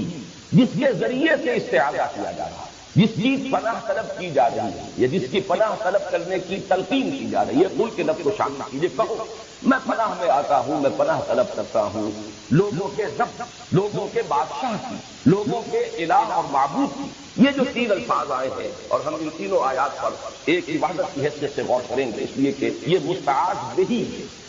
B: جس کے ذریعے سے استعاذہ کیا جا رہا ہے، جس کی پناہ طلب کی جا رہی ہے یا جس کی پناہ طلب کرنے کی تلقین کی جا رہی ہے، قل کے لفظ کو شامل کیجیے، کہو میں پناہ میں آتا ہوں، میں پناہ طلب کرتا ہوں لوگوں کے رب، لوگوں کے بادشاہ کی، لوگوں کے الہ اور معبود کی۔ یہ جو تین الفاظ آئے ہیں اور ہم ان تینوں آیات پر ایک عبادت کی حیثیت سے غور کریں گے، اس لیے کہ یہ مستعاذ بہ،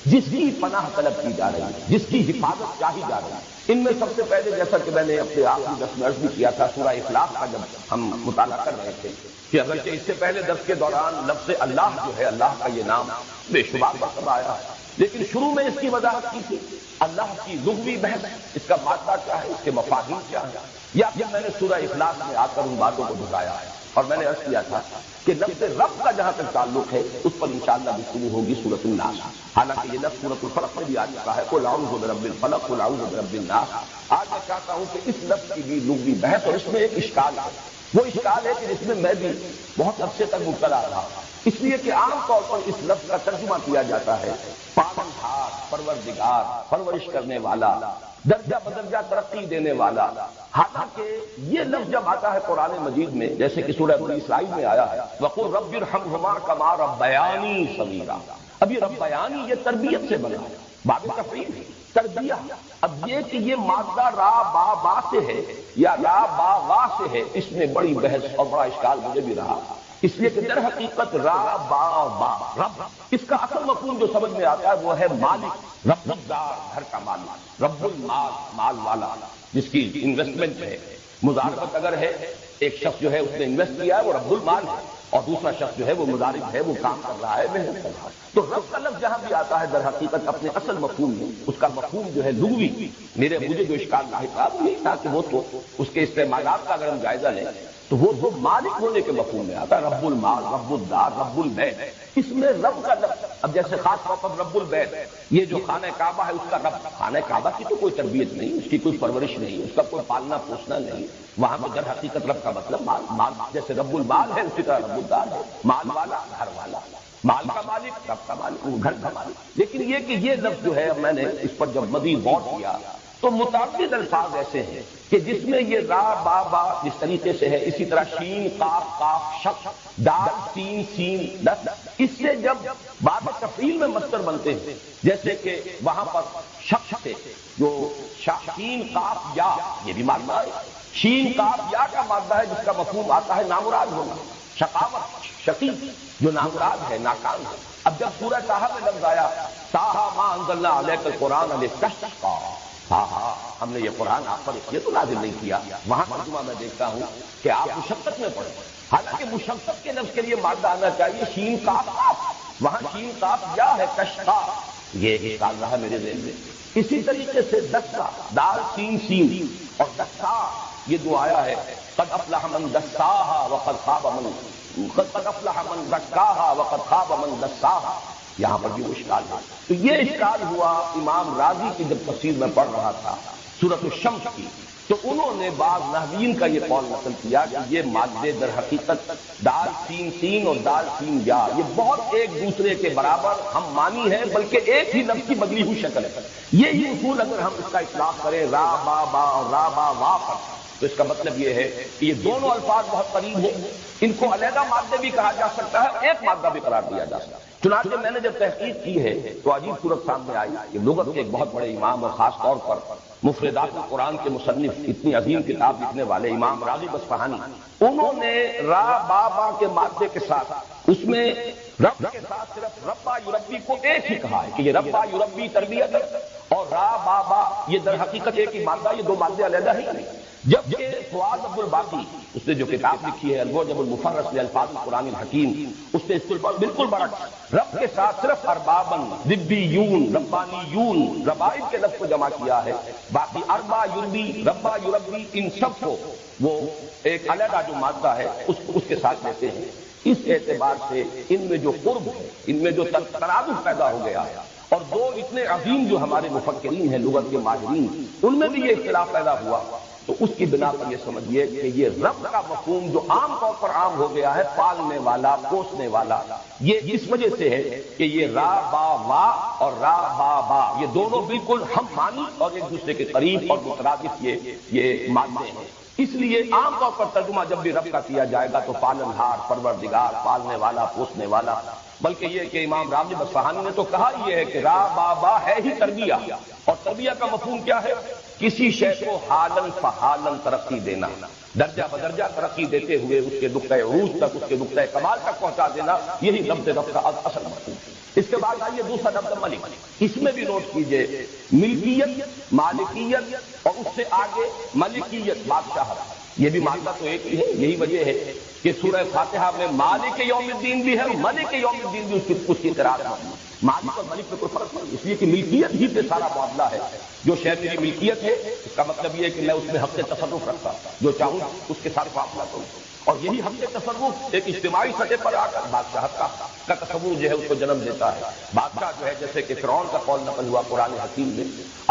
B: جس کی پناہ طلب کی جا رہی ہے، جس کی حفاظت چاہی جا رہی ہے۔ ان میں سب سے پہلے، جیسا کہ میں نے اپنے آخری درس میں عرض بھی کیا تھا، سورہ اخلاص کا جب ہم مطالعہ کر رہے تھے کہ اگرچہ اس سے پہلے درس کے دوران لفظ اللہ جو ہے، اللہ کا یہ نام بے شمار مرتبہ آیا ہے، لیکن شروع میں اس کی وضاحت کی تھی اللہ کی لغوی بحث، اس کا مادہ کیا ہے، اس کے مفاہیم کیا ہے، یا پھر میں نے سورہ اخلاص میں آ کر ان باتوں کو دہرایا ہے اور میں نے عرض کیا تھا کہ لفظ رب کا جہاں تک تعلق ہے اس پر انشاءاللہ گفتگو ہوگی سورۃ الناس، حالانکہ یہ لفظ سورۃ الفلق میں بھی آ چکا ہے، قل اعوذ برب الفلق قل اعوذ برب الناس۔ آج میں چاہتا ہوں کہ اس لفظ کی بھی لغوی بحث، اور اس میں ایک اشکال ہے، وہ اشکال ہے کہ جس میں میں بھی بہت عرصے تک مبتلا رہا، اس لیے کہ عام طور پر اس لفظ کا ترجمہ کیا جاتا ہے پالنہار، پروردگار، پرورش کرنے والا، درجہ بدرجہ ترقی دینے والا۔ حالانکہ یہ لفظ جب آتا ہے قرآن مجید میں، جیسے کہ سورہ بنی اسرائیل میں آیا ہے وَقُلْ رَبِّ ارْحَمْهُمَا كَمَا رَبَّيَانِي صَغِيرًا، اب یہ ربیانی یہ تربیت سے بنا ہے، باب تفعیل ہے، تربیہ۔ اب یہ کہ یہ مادہ را با با سے ہے یا را با وا سے ہے، اس میں بڑی بحث اور بڑا اشکال مجھے بھی رہا، اس لیے کہ در حقیقت را با با رب، اس کا اصل مفہوم جو سمجھ میں آتا ہے وہ ہے مالک، رب الدار، گھر کا مالک، رب المال، مال والا، جس کی انویسٹمنٹ ہے، مضاربت اگر ہے، ایک شخص جو ہے اس نے انویسٹ کیا ہے وہ رب المال ہے، اور دوسرا شخص جو ہے وہ مضارب ہے، وہ کام کر رہا ہے، محنت کر رہا ہے۔ تو رب کا لفظ جہاں بھی آتا ہے در حقیقت اپنے اصل مفہوم میں اس کا مفہوم جو ہے لغوی، مجھے جو اشکال لاحق رہا وہ یہی تھا کہ وہ تو اس کے استعمالات کا اگر ہم جائزہ لیں تو وہ مالک ہونے کے مفہوم میں آتا ہے، رب المال، رب الدار، رب البیت۔ اس میں رب کا لفظ، اب جیسے خاص طور پر رب البیت، یہ جو خانہ کعبہ ہے اس کا رب، خانہ کعبہ کی تو کوئی تربیت نہیں، اس کی کوئی پرورش نہیں، اس کا کوئی پالنا پوسنا نہیں، وہاں پہ در حقیقت رب کا مطلب مال، جیسے رب المال ہے اسی طرح رب الدار ہے، مال والا، گھر والا، مال کا مالک، رب کا مالک، گھر کا مالک۔ لیکن یہ کہ یہ لفظ جو ہے میں نے اس پر جب مزید غور کیا تو متعدد الفاظ ایسے ہیں کہ جس میں یہ را با با جس طریقے سے ہے، اسی طرح شین قاف قاف شق، دال سین سین دس، اس سے جب باب تفعیل میں مصدر بنتے ہیں، جیسے کہ وہاں پر شق سے جو شین قاف یا، یہ بھی مادہ ہے، شین قاف یا کا مادہ ہے جس کا مفہوم آتا ہے نامراد ہونا، شقاوت، شقی جو نامراد ہے، ناکام ہے۔ اب جب سورہ طٰہٰ میں لفظ آیا طٰہٰ ما انزلنا علیک القرآن لتشقیٰ، ہم نے یہ قرآن آپ پر اس لیے تو نازل نہیں کیا، وہاں ترجمہ میں دیکھتا ہوں کہ آپ مشقت میں پڑھیں، حالانکہ مشقت کے لفظ کے لیے مادہ آنا چاہیے شین قاف قاف، وہاں شین قاف یا ہے تشقیٰ، یہ اشکال رہا میرے ذہن میں۔ اسی طریقے سے دسا، دال سین سین، اور دسا یہ جو آیا ہے قد افلح من دساہا وقد خاب من، قد افلح من زکاہا وقد خاب من دساہا، یہاں پر بھی وہ اشکال ہے۔ تو یہ اشکال ہوا امام راضی کی جب تفسیر میں پڑھ رہا تھا سورۃ الشمس کی، تو انہوں نے بعض نحویین کا یہ قول نقل کیا کہ یہ مادے در حقیقت دال سین سین اور دال سین یا، یہ بہت ایک دوسرے کے برابر ہم مانی ہے، بلکہ ایک ہی لفظ کی بدلی ہوئی شکل ہے۔ یہی اصول اگر ہم اس کا اطلاق کریں را با با اور را با وا پر، تو اس کا مطلب یہ ہے کہ یہ دونوں الفاظ بہت قریب ہیں، ان کو علیحدہ مادے بھی کہا جا سکتا ہے، ایک مادہ بھی قرار دیا جا سکتا ہے۔ چنانچہ میں نے جب تحقیق کی ہے تو عجیب صورت سامنے آئی کہ لغت کے ایک بہت بڑے امام اور خاص طور پر مفردات القرآن کے مصنف، اتنی عظیم کتاب لکھنے والے امام راغب اصفہانی، انہوں نے را با با کے مادے کے ساتھ اس میں رب کے ساتھ صرف ربا یربی کو ایک ہی کہا ہے کہ یہ ربا یربی تربیت ہے، اور را با با یہ در حقیقت ایک ہی مادہ، یہ دو مادے علیحدہ ہی نہیں۔ جبکہ فؤاد عبد الباقی، اس نے جو کتاب لکھی ہے المعجم المفرس لالفاظ القرآن الحکیم، اس نے اس کو بالکل برعکس رب کے ساتھ صرف اربابن، ربیون، ربانیون، ربائب کے لفظ کو جمع کیا ہے، باقی اربا یربی، ربا یربی، ان سب کو وہ ایک علیحدہ جو مادہ ہے اس کے ساتھ لیتے ہیں۔ اس اعتبار سے ان میں جو قرب ہے، ان میں جو ترادف پیدا ہو گیا ہے، اور دو اتنے عظیم جو ہمارے مفکرین ہیں لغت کے ماہرین، ان میں بھی یہ اختلاف پیدا ہوا تو اس کی بنا پر یہ سمجھیے کہ یہ رب کا مفہوم جو عام طور پر عام ہو گیا ہے، پالنے والا، پوسنے والا، یہ اس وجہ سے ہے کہ یہ را با وا اور را با با یہ دونوں بالکل ہم معنی اور ایک دوسرے کے قریب اور مترادف یہ مانتے ہیں. اس لیے عام طور پر ترجمہ جب بھی رب کا کیا جائے گا تو پالنہار، پروردگار، پالنے والا، پوسنے والا. بلکہ یہ کہ امام راغب اصفہانی نے تو کہا یہ ہے کہ را با با ہے ہی تربیہ، اور تربیہ کا مفہوم کیا ہے؟ کسی شے کو حالن فحالن ترقی دینا، درجہ بدرجہ ترقی دیتے ہوئے اس کے نقطۂ عروج تک، اس کے نقطۂ کمال تک پہنچا دینا، یہی لفظ رب کا اصل مفہوم. اس کے بعد آئیے دوسرا لفظ ملک. اس میں بھی نوٹ کیجئے ملکیت، مالکیت اور اس سے آگے ملکیت، بادشاہت. یہ بھی ماننا تو ایک ہی ہے. یہی وجہ ہے کہ سورہ فاتحہ میں مالک یوم الدین بھی ہے، ملک یوم الدین بھی اس کی قرار ہے. مالک اور ملک میں کوئی فرق نہیں، اس لیے کہ ملکیت ہی پہ سارا معاملہ ہے. جو شے میری ملکیت ہے اس کا مطلب یہ ہے کہ میں اس میں حق تصرف رکھتا ہوں، جو چاہوں اس کے ساتھ معاملہ کروں. اور یہی حق تصرف ایک اجتماعی سطح پر آ کر بادشاہت کا تصور جو ہے اس کو جنم دیتا ہے. بادشاہ جو ہے جیسے کہ فرعون کا قول نقل ہوا قرآن حکیم میں،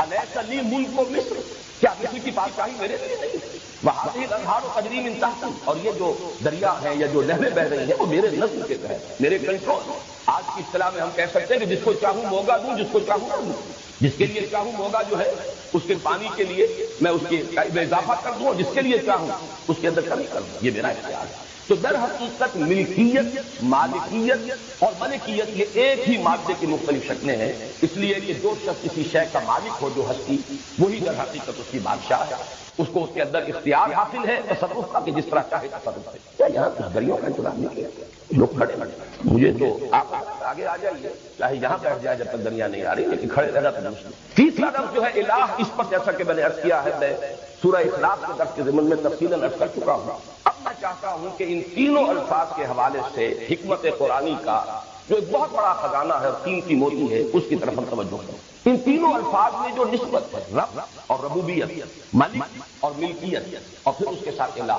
B: الیس لی ملک مصر، کیا مصر کی بادشاہی میرے لیے نہیں؟ وہذہ الانہار تجری من تحتی، اور یہ جو دریا ہیں یا جو نہریں بہ رہی ہیں وہ میرے نظم کے تحت، میرے کنٹرول. آج کی اصطلاح میں ہم کہہ سکتے ہیں کہ جس کو چاہوں موگا دوں، جس کو چاہوں نہ دوں. جس کے لیے چاہوں موگا جو ہے اس کے پانی کے لیے میں اس کے میں اضافہ کر دوں، اور جس کے لیے چاہوں اس کے اندر کمی کر دوں. یہ میرا اختیار ہے. تو در حقیقت ملکیت، مالکیت اور ملکیت یہ ایک ہی مادے کی مختلف شکلیں ہیں. اس لیے کہ جو شخص کسی شے کا مالک ہو، جو ہستی، وہی در حقیقت اس کی بادشاہ ہے. اس کو اس کے اندر اختیار حاصل ہے تصرف کا کہ جس طرح چاہے تصرف ہے. کیا یہاں گھڑیوں کا انتظام نہیں کیا؟ لوگ کھڑے مجھے تو آپ آگے آ جائیے، چاہے یہاں بیٹھ جائے جب تک دریا نہیں آ رہی، لیکن کھڑے رہنا تو مشکل. تیسرا لفظ جو ہے الہ، اس پر جیسا کہ میں نے عرض کیا ہے، میں سورہ اخلاص کے درس کے ضمن میں تفصیلاً عرض کر چکا ہوں. اب میں چاہتا ہوں کہ ان تینوں الفاظ کے حوالے سے حکمت قرآنی کا جو ایک بہت بڑا خزانہ ہے اور قیمتی موتی ہے، اس کی طرف ہم توجہ کریں. ان تینوں الفاظ میں جو نسبت ہے، رب اور ربوبیت، ملک اور ملکیت، اور پھر اس کے ساتھ الہ،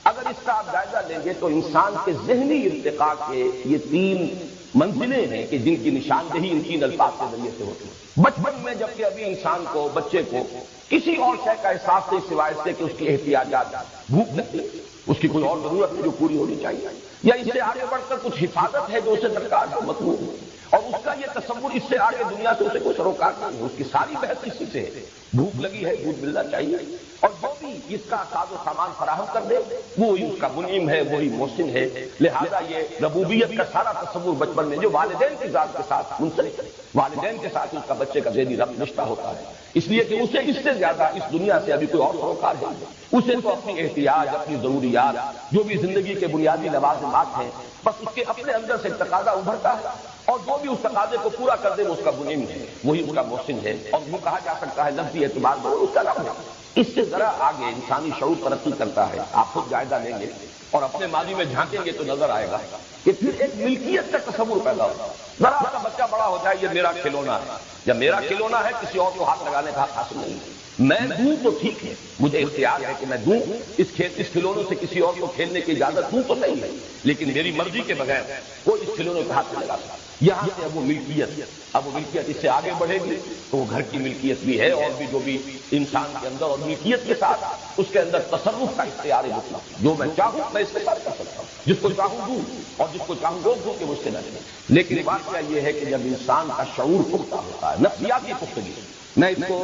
B: اگر اس کا آپ جائزہ لیں گے تو انسان کے ذہنی ارتقاء کے یہ تین منزلیں ہیں کہ جن کی نشاندہی ان تین الفاظ کے ذریعے سے ہوتی ہے. بچپن میں جبکہ ابھی انسان کو، بچے کو کسی اور شے کا احساس نہیں سوائے سے کہ اس کی احتیاجات، بھوک لگتی، اس کی کوئی اور ضرورت ہے جو پوری ہونی چاہیے، یا اس سے آگے بڑھ کر کچھ حفاظت ہے جو اسے درکار ہے، مطلوب ہے، اور اس کا یہ تصور اس سے آگے دنیا سے اسے کوئی سروکار نہیں ہے. اس کی ساری بحث اسی سے ہے. بھوک لگی ہے، دودھ ملنا چاہیے، اور جو بھی اس کا ساز و سامان فراہم کر دے وہی اس کا منعم ہے، وہی محسن ہے. لہذا یہ ربوبیت کا سارا تصور بچپن میں جو والدین کی ذات کے ساتھ منسلک ہے، والدین کے ساتھ اس کا بچے کا ذہنی رشتہ ہوتا ہے. اس لیے کہ اسے اس سے زیادہ اس دنیا سے ابھی کوئی اور سروکار ہے. اسے تو اپنی احتیاج، اپنی ضروریات، جو بھی زندگی کے بنیادی لوازمات ہیں، بس اس کے اپنے اندر سے تقاضا ابھرتا ہے، اور جو بھی اس تقاضے کو پورا کر دے وہ اس کا منعم ہے، وہی اس کا محسن ہے. اور وہ کہا جا سکتا ہے لفظی اعتبار سے اس کا نام ہے. اس سے ذرا آگے انسانی شعور ترقی کرتا ہے. آپ خود جائزہ لیں گے اور اپنے ماضی میں جھانکیں گے تو نظر آئے گا کہ پھر ایک ملکیت کا تصور پیدا ہوتا ہے. ذرا سا بچہ بڑا ہو جائے، یہ میرا کھلونا ہے. جب میرا کھلونا ہے کسی اور کو ہاتھ لگانے کا حق حاصل نہیں ہے. میں دوں تو ٹھیک ہے، مجھے اختیار ہے کہ میں دوں، اس کھلونے سے کسی اور کو کھیلنے کی اجازت دوں تو نہیں ہے، لیکن میری مرضی کے بغیر کوئی اس کھلونے کو ہاتھ نہیں لگا سکتا. یہاں سے اب وہ ملکیت اس سے آگے بڑھے گی تو وہ گھر کی ملکیت بھی ہے، اور بھی جو بھی انسان کے اندر، اور ملکیت کے ساتھ اس کے اندر تصرف کا اختیار مطلق. جو میں چاہوں میں اس کے ساتھ کر سکتا ہوں، جس کو چاہوں دوں اور جس کو چاہوں روک دوں کہ مجھ سے نہ لے. لیکن بات کیا یہ ہے کہ جب انسان کا شعور پختہ ہوتا ہے، نفسیاتی پختگی، میں اس کو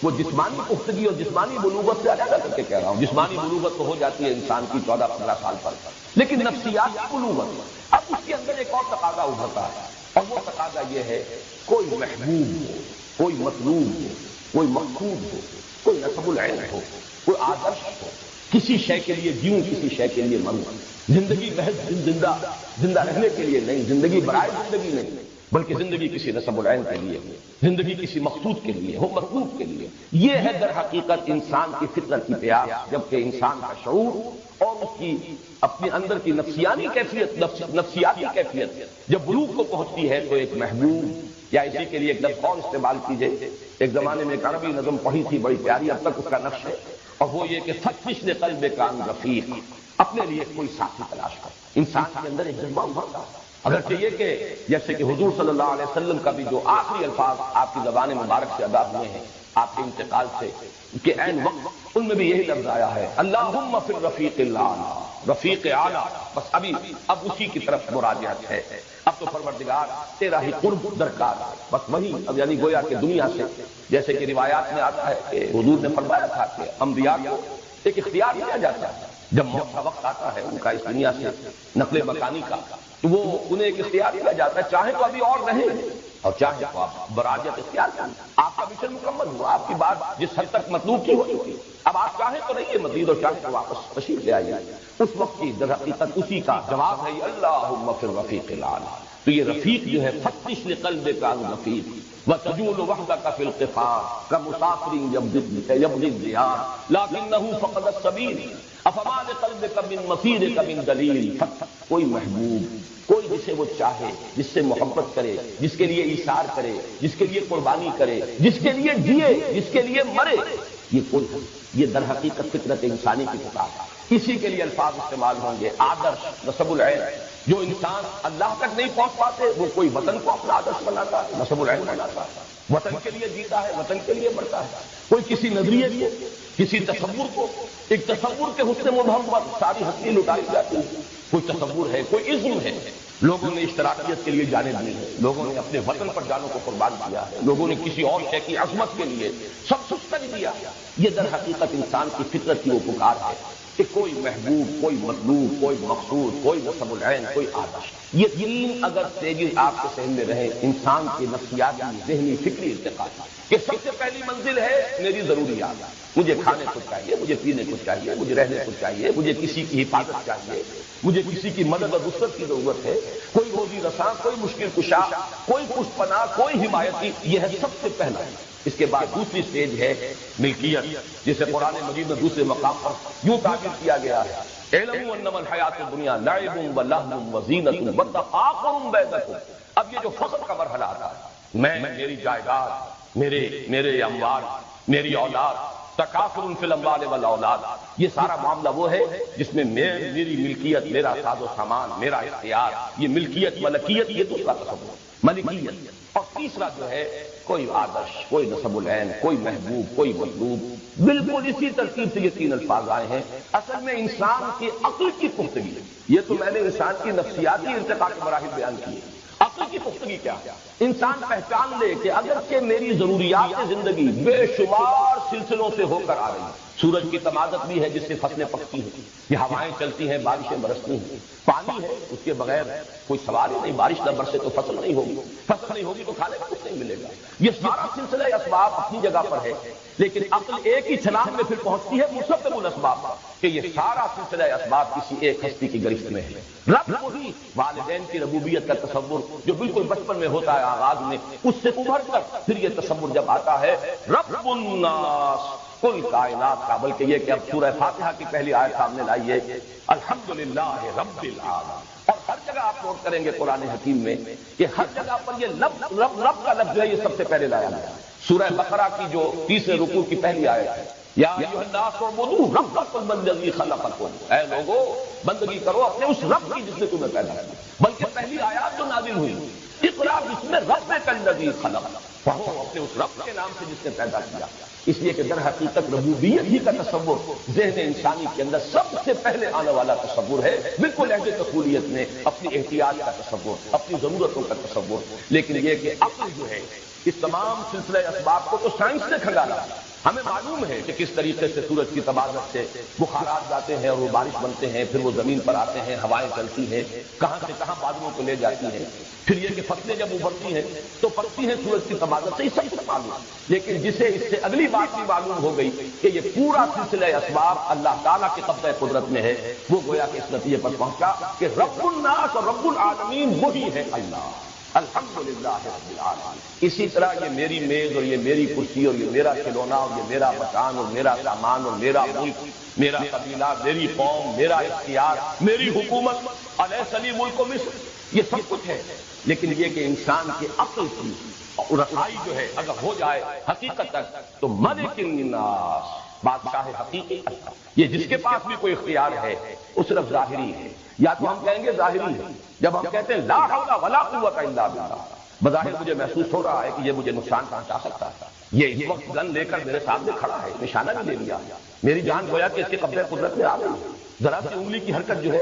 B: وہ جسمانی پختگی اور جسمانی بلوغت سے علیحدہ کر کے کہہ رہا ہوں. جسمانی بلوغت تو ہو جاتی ہے انسان کی 14-15 سال پر، لیکن نفسیاتی بلوغت، اب اس کے اندر ایک اور تقاضا ابھرتا ہے، اور وہ تقاضا یہ ہے کوئی محبوب ہو، کوئی مطلوب ہو، کوئی مقصود ہو، کوئی نصب العین ہو، کوئی آدرش ہو. کسی شے کے لیے جیوں، کسی شے کے لیے مروں. زندگی محض زندہ رہنے کے لیے نہیں، زندگی برائے زندگی نہیں، بلکہ زندگی کسی نصب العین کے لیے ہو، زندگی کسی مقصود کے لیے ہو، مطلوب کے لیے. یہ ہے در حقیقت انسان کی فطرت کی پیاس. جبکہ انسان کا شعور اور اس کی اپنے اندر کی نفسیاتی کیفیت جب بلوغ کو پہنچتی ہے تو ایک محبوب، یا اسی کے لیے ایک لفظ اور استعمال کیجیے. ایک زمانے میں ایک عربی نظم پڑھی تھی بڑی پیاری، اب تک اس کا نقش ہے، اور وہ یہ کہ فتش لقلب کان رفیق، اپنے لیے کوئی ساتھی تلاش کر. انسان کے اندر ایک جذبہ ابھرتا ہے. اگرچہ یہ کہ جیسے کہ حضور صلی اللہ علیہ وسلم کا بھی جو آخری الفاظ آپ کی زبان مبارک سے ادا ہوئے ہیں آپ کے انتقال سے، کہ عین وقت ان میں بھی یہی لفظ آیا ہے اللہم فی الرفیق الاعلی، رفیق اعلیٰ، بس اب اسی کی طرف مراجعت ہے. اب تو پروردگار تیرا ہی قرب درکار ہے، بس وہی. اب یعنی گویا کہ دنیا سے، جیسے کہ روایات میں آتا ہے کہ حضور نے فرمایا تھا کہ انبیاء کو ایک اختیار دیا جاتا ہے جب موت کا وقت آتا ہے ان کا اس دنیا سے نقل مکانی کا، تو وہ انہیں ایک اختیار دیا جاتا ہے، چاہے تو ابھی اور رہیں اور چاہے تو آپ براجت اختیار کریں. آپ کا مشن مکمل ہوا، آپ کی بات جس حد تک مطلوب کی ہوئی، اب آپ چاہیں تو رہیے مزید اور چاہیں تو واپس تشریف لے آئیے. اس وقت کی در حقیقت اسی کا جواب ہے اللہم فی الرفیق الاعلی. تو یہ رفیق جو ہے فتش لقلبک عن رفیق وتجول وحدک فی القفار کمسافر یبغی الدیار لکنہ فقد السبیل افما لقلبک من مسیرک من دلیل. کوئی محبوب، کوئی جسے وہ چاہے، جس سے محبت کرے، جس کے لیے ایثار کرے، جس کے لیے قربانی کرے، جس کے لیے جیے، جس کے لیے مرے، یہ در حقیقت فطرت انسانی کی کتاب ہے. اسی کے لیے الفاظ استعمال ہوں گے آدرش، نصب العین. جو انسان اللہ تک نہیں پہنچ پاتے وہ کوئی وطن کو اپنا آدرش بناتا ہے، نصب العین بناتا ہے، وطن کے لیے جیتا ہے، وطن کے لیے مرتا ہے. کوئی کسی نظریے کو، کسی تصور کو، ایک تصور کے حسن مبہم پر ساری ہستی لٹائی جاتی ہے. کوئی تصور ہے، کوئی عزم ہے. لوگوں نے اشتراکیت کے لیے جانیں دی ہے، لوگوں نے اپنے وطن پر جانوں کو قربان کیا ہے، لوگوں نے کسی اور شے کی عظمت کے لیے سب کچھ کر دیا. یہ در حقیقت انسان کی فطرت کی وہ پکار ہے کہ کوئی محبوب، کوئی مطلوب، کوئی مقصود، کوئی نصب العین، کوئی آدرش. یہ تین اگر تیزی آپ کے ذہن میں رہے انسان کی نفسیاتی، ذہنی، فکری ارتقاء کہ سب سے پہلی منزل ہے میری ضروریات. مجھے کھانے کو چاہیے، مجھے پینے کو چاہیے، مجھے رہنے کو چاہیے، مجھے کسی کی حفاظت چاہیے، مجھے کسی کی مدد اور نصرت کی ضرورت ہے، کوئی روزی رساں، کوئی مشکل کشا، کوئی پشت پناہ، کوئی حمایتی. یہ ہے سب سے پہلا. اس کے بعد دوسری سٹیج ہے ملکیت، جسے قرآن مجید میں دوسرے مقام پر یوں تعبیر کیا گیا ہے اعلموا انما الحیات الدنیا لعب ولہو وزینۃ وتفاخر بینکم. اب یہ جو فخر کا مرحلہ آتا ہے، میں، میری جائیداد، میرے اموال، میری اولاد، تکاثر فی الاموال والاولاد، یہ سارا معاملہ وہ ہے جس میں میری ملکیت، میرا ساز و سامان، میرا اختیار. یہ ملکیت، ملکیت، یہ دوسرا تصور ملکیت. اور تیسرا جو ہے کوئی آدرش، کوئی نصب العین، کوئی محبوب، کوئی مطلوب. بالکل اسی ترتیب سے یہ تین الفاظ آئے ہیں. اصل میں انسان کی عقل کی پختگی، یہ تو میں نے انسان کی نفسیاتی ارتقاء کے مراحل بیان کیے. عقل کی پختگی کیا ہے؟ انسان پہچان لے کہ اگرچہ میری ضروریات زندگی بے شمار سلسلوں سے ہو کر آ رہی ہے. سورج کی تمادت بھی ہے جس سے فصلیں پکتی ہیں، یہ ہوائیں چلتی ہیں، بارشیں برستی ہیں. پانی ہے، اس کے بغیر کوئی سوال ہی نہیں. بارش نہ برسے تو فصل نہیں ہوگی، فصل نہیں ہوگی تو کھانے کو کچھ نہیں ملے گا. یہ سارا سلسلہ اسباب اپنی جگہ پر ہے، لیکن عقل ایک ہی چھلانگ میں پھر پہنچتی ہے مسبب الاسباب کہ یہ سارا سلسلہ اسباب کسی ایک ہستی کی گرفت میں ہے. رب وہی والدین کی ربوبیت کا تصور جو بالکل بچپن میں ہوتا ہے آغاز میں، اس سے ابھر کر پھر یہ تصور جب آتا ہے رب الناس، کل کائنات کا. بلکہ یہ کہ اب سورہ فاتحہ کی پہلی آیت سامنے لائیے الحمدللہ رب العالمین. اور ہر جگہ آپ نوٹ کریں گے قرآن حکیم میں کہ ہر جگہ پر یہ لفظ رب کا لفظ ہے، یہ سب سے پہلے لایا گیا. سورہ بقرہ کی جو تیسرے رکوع کی پہلی آیت ہے یا ایھا الناس اعبدوا ربکم الذی خلقکم، اے لوگو بندگی کرو اپنے اس رب کی جس نے تمہیں پیدا کیا. بلکہ پہلی آیات جو نازل ہوئی اقرا بسم ربک الذی خلق، پڑھو اپنے اس رب کے نام سے جس نے پیدا کیا. اس لیے کہ در حقیقت ربوبیت ہی کا تصور ذہن انسانی کے اندر سب سے پہلے آنے والا تصور ہے. بالکل عہد طفولیت میں اپنی احتیاط کا تصور، اپنی ضرورتوں کا تصور. لیکن یہ کہ عقل جو ہے اس تمام سلسلہ اسباب کو تو سائنس نے کھنگالا. ہمیں معلوم ہے کہ کس طریقے سے سورج کی تمادت سے بخارات جاتے ہیں اور وہ بارش بنتے ہیں، پھر وہ زمین پر آتے ہیں، ہوائیں چلتی ہیں، کہاں سے کہاں بادلوں کو لے جاتی ہیں. پھر یہ کہ فصلیں جب ابھرتی ہیں تو پکتی ہیں سورج کی تمادت سے، یہ سب سے معلوم. لیکن جسے اس سے اگلی بات بھی معلوم ہو گئی کہ یہ پورا سلسلہ اسباب اللہ تعالیٰ کے قبضہ قدرت میں ہے، وہ گویا کہ اس نتیجے پر پہنچا کہ رب الناس اور رب العالمین وہی ہے اللہ. الحمدللہ رب العالمین. اسی طرح یہ میری میز اور یہ میری کرسی اور یہ میرا کھلونا اور یہ میرا مکان اور میرا سامان اور میرا ملک، میرا قبیلہ، میری قوم، میرا اختیار، میری حکومت، الیس لی ملک مصر، یہ سب کچھ ہے. لیکن یہ کہ انسان کی عقل کی رسائی جو ہے اگر ہو جائے حقیقت تک تو ملک الناس، بادشاہ حقیقی، یہ جس کے پاس بھی کوئی اختیار ہے وہ صرف ظاہری ہے. یا تو ہم کہیں گے ظاہری ہے. جب ہم کہتے ہیں لا حول ولا قوت الا باللہ، بظاہر مجھے محسوس ہو رہا ہے کہ یہ مجھے نقصان پہنچا سکتا ہے، یہ اس وقت گن لے کر میرے سامنے کھڑا ہے، نشانہ بھی لے لیا، میری جان گویا کہ اس کے قبضے قدرت میں آ گئی، ذرا سی انگلی کی حرکت جو ہے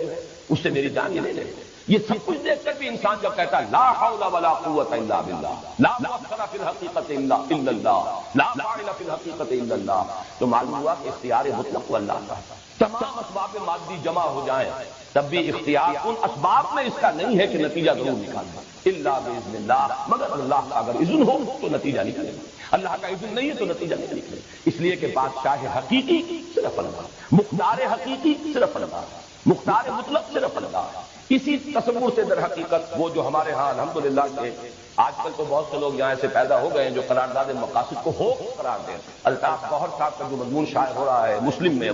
B: اس سے میری جان یہ لے لے۔ یہ سب کچھ دیکھ کر بھی انسان جب کہتا ہے لا حول ولا قوت الا باللہ، لا مؤثر فی الحقیقت الا اللہ، لا فاعل فی الحقیقت الا اللہ، تو معلوم ہوا کہ اختیار مطلق کو اللہ کا ہے۔ تمام اسباب مادی جمع ہو جائیں تب بھی اختیار ان اسباب میں اس کا نہیں ہے کہ نتیجہ ضرور نکالنا، الا باذن اللہ، مگر اللہ کا اگر اذن ہو تو نتیجہ نکلے گا، اللہ کا اذن نہیں ہے تو نتیجہ نہیں نکلے گا۔ اس لیے کہ بادشاہ حقیقی صرف اللہ، مختار حقیقی صرف اللہ، مختار مطلق صرف اللہ۔ اسی تصور سے در حقیقت وہ جو ہمارے ہاں الحمدللہ کے آج کل تو بہت سے لوگ یہاں سے پیدا ہو گئے ہیں جو قرارداد مقاصد کو ہو قرار دیں۔ الطاف گوہر صاحب کا جو مضمون شائع ہو رہا ہے مسلم میں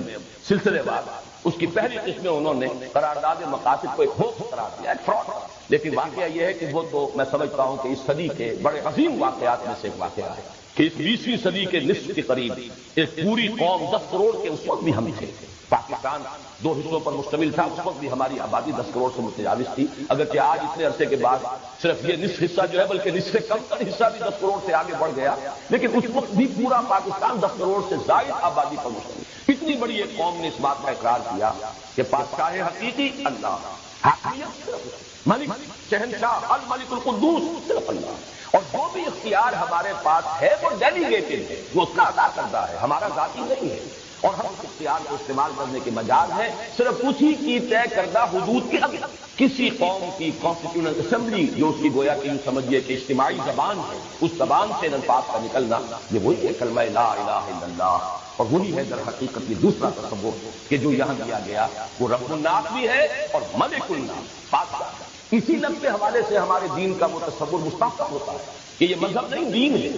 B: سلسلے وار، اس کی پہلی قسم میں انہوں نے قرارداد مقاصد کو ایک ہوپ قرار دیا، ایک فراڈ۔ لیکن واقعہ یہ ہے کہ وہ تو میں سمجھتا ہوں کہ اس صدی کے بڑے عظیم واقعات میں سے ایک واقعہ ہے کہ اس 20ویں صدی کے نصف کے قریب ایک پوری قوم 10 کروڑ کے اس وقت بھی ہم تھے، پاکستان 2 حصوں پر مشتمل تھا، اس وقت بھی ہماری آبادی 10 کروڑ سے متجاوز تھی، اگرچہ آج اتنے عرصے کے بعد صرف یہ نصف حصہ جو ہے بلکہ نصف سے کم تر حصہ بھی 10 کروڑ سے آگے بڑھ گیا، لیکن اس وقت بھی پورا پاکستان 10 کروڑ سے زائد آبادی پر مشتمل۔ اتنی بڑی ایک قوم نے اس بات کا اقرار کیا کہ بادشاہ حقیقی اللہ، حاکمیت صرف ملک، شہنشاہ الملک القدوس صرف اللہ، اور جو بھی اختیار ہمارے پاس ہے وہ ڈیلیگیٹڈ ہے، وہ اس کا ادا کرتا ہے، ہمارا ذاتی نہیں ہے، اور ہم اس اختیار کو استعمال کرنے کے مجال ہیں صرف اسی کی طے کردہ حدود کے اندر۔ کسی قوم کی کانسٹیٹیوشنل اسمبلی جو اس کی گویا کہ یوں سمجھیے کہ اجتماعی زبان ہے، اس زبان سے الفاظ کا نکلنا یہ وہی ہے کلمہ لا الہ الا اللہ، اور وہی ہے در حقیقت یہ دوسرا تصور کہ جو یہاں دیا گیا وہ رب الناس بھی ہے اور ملک الناس، بادشاہ۔ اسی لفظ کے حوالے سے ہمارے دین کا وہ تصور مستحکم ہوتا ہے کہ یہ مذہب نہیں دین ہے،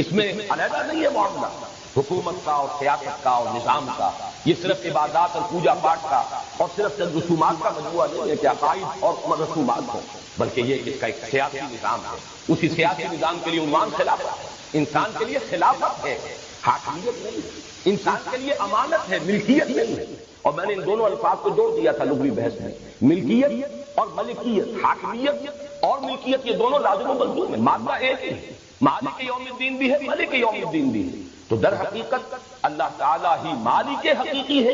B: اس میں علیحدہ نہیں ہے معاملہ حکومت کا اور سیاست کا اور نظام کا، یہ صرف عبادات اور پوجا پاٹ کا اور صرف چند رسومات کا مجموعہ نہیں ہے کہ عقائد اور رسومات ہوں، بلکہ یہ اس کا ایک سیاسی نظام ہے۔ اسی سیاسی نظام کے لیے عنوان خلافت ہے، انسان کے لیے خلافت ہے، حاکمیت نہیں ہے، انسان کے لیے امانت ہے، ملکیت نہیں ہے۔ اور میں نے ان دونوں الفاظ کو جوڑ دیا تھا لغوی بحث میں، ملکیت اور ملکیت، حاکمیت اور ملکیت، یہ دونوں لازم و ملزوم ہیں، مادہ ایک ہی ہے، مالک یوم الدین بھی ہے، ملک یوم الدین بھی ہے۔ تو در حقیقت اللہ تعالیٰ ہی مالک حقیقی ہے،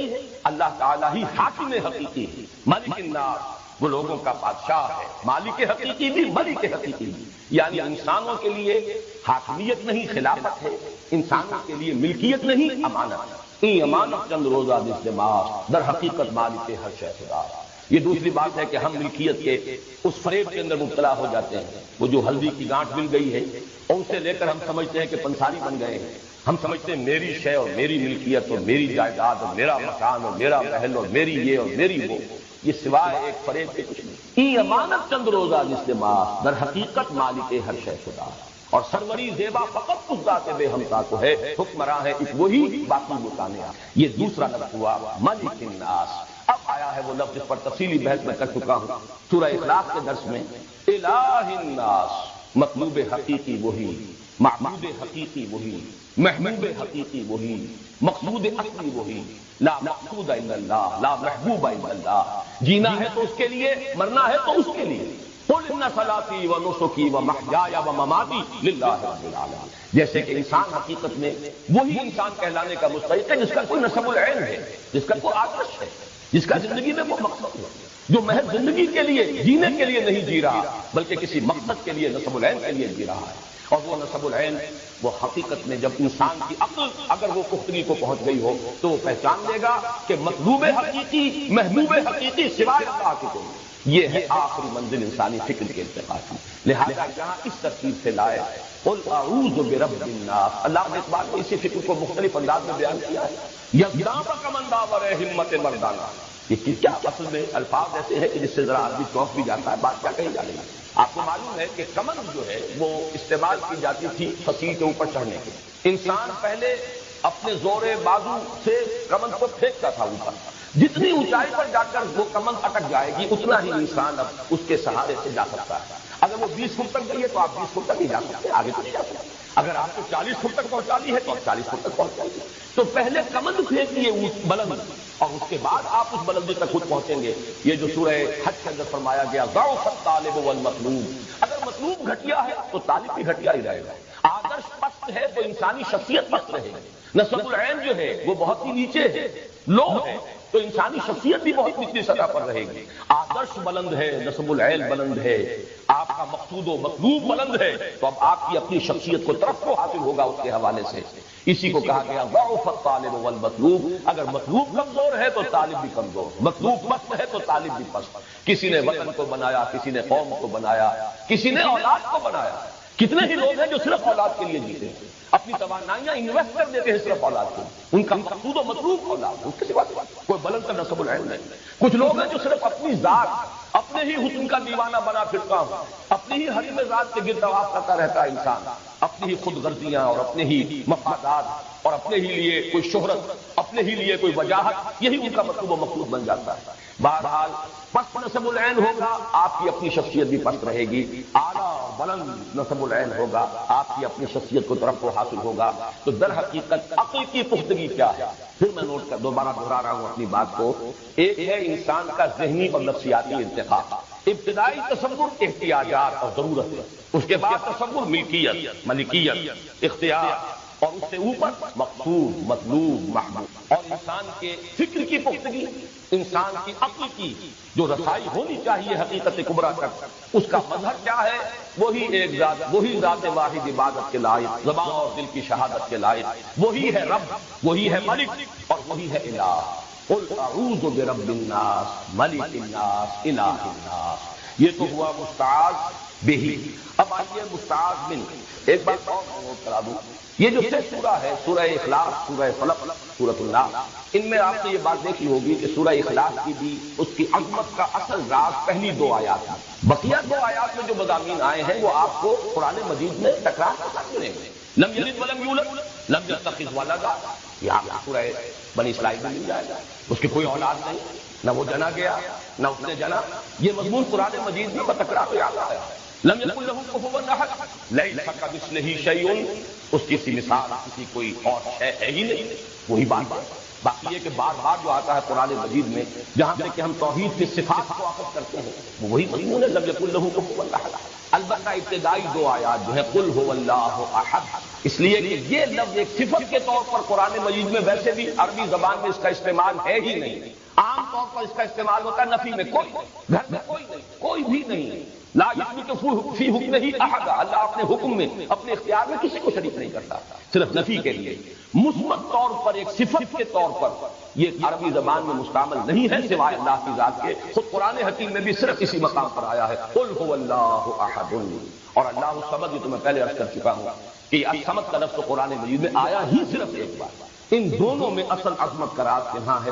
B: اللہ تعالیٰ ہی حاکم حقیقی ہے، ملک الناس وہ لوگوں کا بادشاہ ہے، مالک حقیقی بھی ملک حقیقی بھی، یعنی انسانوں کے لیے حاکمیت نہیں خلافت ہے، انسانوں کے لیے ملکیت نہیں امانت۔ این امانت چند روزہ دستماس در حقیقت مالک ہر شے خدا۔ یہ دوسری بات ہے کہ ہم ملکیت کے اس فریب کے اندر مبتلا ہو جاتے ہیں، وہ جو ہلدی کی گانٹھ مل گئی ہے اور اسے لے کر ہم سمجھتے ہیں کہ پنساری بن گئے ہیں، ہم سمجھتے ہیں میری شے اور میری ملکیت اور میری جائیداد اور میرا مکان اور میرا محل اور میری یہ اور میری وہ، یہ سوائے ایک فریب کے کچھ نہیں۔ این امانت چند روزہ دستماس در حقیقت مالک ہر شے خدا، اور سروری زیبا فقط اس ذات بے ہمتا کو ہے، حکمراں ہے ایک وہی باقی مکانیا۔ یہ دوسرا لفظ ہوا ملک الناس۔ اب آیا ہے وہ لفظ جس پر تفصیلی بحث میں کر چکا ہوں سورہ اخلاص کے درس میں، الہ الناس، مطلوب حقیقی وہی، معبود حقیقی وہی، محبوب حقیقی وہی، مقصود اصلی وہی، لا مقصود الا اللہ، لا محبوب الا اللہ۔ جینا ہے تو اس کے لیے، مرنا ہے تو اس کے لیے۔ قل ان صلاتی و نسکی و محیای و مماتی للہ رب العالمین۔ جیسے کہ انسان حقیقت میں وہی انسان کہلانے کا مستحق ہے جس کا کوئی نسب العین ہے، جس کا کوئی آدرش ہے، جس کا زندگی میں وہ مقصد ہے، جو محض زندگی کے لیے جینے کے لیے نہیں جی رہا بلکہ کسی مقصد کے لیے نسب العین کے لیے جی رہا ہے۔ اور وہ نسب العین وہ حقیقت میں جب انسان کی عقل اگر وہ پختگی کو پہنچ گئی ہو تو وہ پہچان لے گا کہ مطلوب حقیقی، محبوب حقیقی سوائے اللہ کے کوئی، یہ ہے آخری منزل انسانی فکر کے ارتقاء کی۔ لہذا جہاں اس ترتیب سے لائے قل اعوذ برب الناس، اللہ نے اس بات کو اسی فکر کو مختلف انداز میں بیان کیا ہے۔ یزدان کمن داور ہمت مردانہ، یہ کیا اصل میں الفاظ ایسے ہیں کہ جس سے ذرا آدمی چونک بھی جاتا ہے، بات کیا کہی جا رہی ہے۔ آپ کو معلوم ہے کہ کمن جو ہے وہ استعمال کی جاتی تھی فصیل کے اوپر چڑھنے کے، انسان پہلے اپنے زور بازو سے کمن کو پھینکتا تھا اوپر، جتنی اونچائی پر جا کر وہ کمن اٹک جائے گی اتنا ہی انسان اب اس کے سہارے سے جا سکتا ہے۔ اگر وہ 20 فٹ تک گئی ہے تو آپ 20 فٹ تک ہی جا سکتے ہیں، آگے تو نہیں جا سکتے۔ اگر آپ کو 40 فٹ تک پہنچانی ہے تو آپ 40 فٹ تک پہنچ جائیں گے۔ تو پہلے کمن پھینکیے بلند، اور اس کے بعد آپ اس بلندی تک خود پہنچیں گے۔ یہ جو سورہ حج کے اندر فرمایا گیا ضعف الطالب والمطلوب، اگر مطلوب گھٹیا ہے تو طالب بھی گھٹیا ہی رہے گا۔ آدرش پست ہے تو انسانی شخصیت پست رہے گی۔ نسب العین جو ہے وہ بہت ہی نیچے ہے، لو ہے، تو انسانی شخصیت بھی بہت نچلی سطح پر رہے گی۔ آدرش بلند ہے، نسب العین بلند ہے، آپ کا مقصود و مطلوب بلند ہے، تو اب آپ کی اپنی شخصیت کو ترقی حاصل ہوگا اس کے حوالے سے۔ اسی کو کہا گیا ضعف الطالب والمطلوب، اگر مطلوب کمزور ہے تو طالب بھی کمزور، مطلوب پست ہے تو طالب بھی پست۔ کسی نے وطن کو بنایا، کسی نے قوم کو بنایا، کسی نے اولاد کو بنایا۔ کتنے ہی لوگ ہیں جو صرف اولاد کے لیے جیتے ہیں، اپنی توانائیاں انویسٹ کر دیتے ہیں صرف اولاد کے لیے، ان کا مقصود و مطلوب اولاد ہے، اس کے سوا کوئی بلند کا نسب العین نہیں۔ کچھ لوگ ہیں جو صرف اپنی ذات، اپنے ہی حسن کا دیوانہ بنا پھرتا ہوں، اپنی ہی حریم ذات کے گرد طواف کرتا رہتا ہے انسان، اپنی ہی خود غرضیاں اور اپنے ہی مفادات اور اپنے ہی لیے کوئی شہرت، اپنے ہی لیے کوئی وجاہت، یہی ان کا مطلوب و مقصود بن جاتا ہے۔ بہرحال پست نسب العین ہوگا، آپ کی اپنی شخصیت بھی پست رہے گی۔ اعلیٰ بلند نسب العین ہوگا، آپ کی اپنی شخصیت کو ترقی حاصل ہوگا۔ تو در حقیقت عقل کی پختگی کیا ہے؟ پھر میں نوٹ کر دوبارہ دہرا رہا ہوں اپنی بات کو۔ ایک ہے انسان کا ذہنی اور نفسیاتی انتخاب۔ ابتدائی تصور احتیاجات اور ضرورت ہے، اس کے بعد تصور ملکیت، ملکیت، اختیار، اور اس سے اوپر مقصود، مطلوب، محبوب۔ اور انسان کے فکر کی پختگی، انسان کی عقل کی جو رسائی ہونی چاہیے حقیقت کبریٰ تک، اس کا مظہر کیا ہے؟ وہی ایک ذات، وہی ذات واحد عبادت کے لائق، زبان اور دل کی شہادت کے لائق، وہی ہے رب، وہی ہے ملک، اور وہی ہے الہ۔ قل اعوذ برب الناس ملک الناس الہ الناس۔ یہ تو ہوا مستعاذ بہ۔ اب آئیے مستعاذ من، ایک بات اور نوٹ کرا دوں، یہ جو چھ سورہ ہے، سورہ اخلاص، سورہ فلق، سورۃ الناس، ان میں آپ نے یہ بات دیکھی ہوگی کہ سورہ اخلاص کی بھی اس کی عظمت کا اصل راز پہلی دو آیات ہیں۔ بقیہ دو آیات میں جو مضامین آئے ہیں وہ آپ کو قرآن مجید میں تکرار کے ساتھ ملیں گے۔ لم یلد ولم یولد لم یتخذ ولدا، یہ آپ کو سورہ بنی اسرائیل میں مل جائے گا۔ اس کی کوئی اولاد نہیں، نہ وہ جنا گیا نہ اس نے جنا، یہ مضمون قرآن مجید میں بتکرار یاد آیا ہے۔ لم یکن لہ کفوا احد لیس کمثلہ شیء، اس کی سی مثال کسی کوئی اور شے ہے ہی نہیں، وہی بات ہے۔ باقی یہ کہ بار بار جو آتا ہے قرآن مجید میں جہاں سے کہ ہم توحید کی صفات کو اخذ کرتے ہیں وہ وہی مضمون ہے، لم یکن لہ کفوا احد۔ البتہ ابتدائی دو آیات جو ہے قل هو اللہ احد، اس لیے کہ یہ لفظ ایک صفت کے طور پر قرآن مجید میں ویسے بھی عربی زبان میں اس کا استعمال ہے ہی نہیں۔ عام طور پر اس کا استعمال ہوتا ہے نفی میں، کوئی گھر میں کوئی نہیں، کوئی بھی نہیں۔ لا یشرک فی حکمہ احد، اللہ اپنے حکم میں، اپنے اختیار میں کسی کو شریک نہیں کرتا، صرف نفی کے لیے۔ مثبت طور پر ایک صفت کے طور پر یہ عربی زبان میں مستعمل نہیں ہے سوائے اللہ کی ذات کے۔ خود قرآن حکیم میں بھی صرف اسی مقام پر آیا ہے، قل هو اللہ احد، اور اللہ الصمد، یہ تو میں پہلے عرض کر چکا ہوں کہ الصمد کا لفظ تو قرآن مجید میں آیا ہی صرف ایک بار۔ ان دونوں میں اصل عظمت کا راز یہاں ہے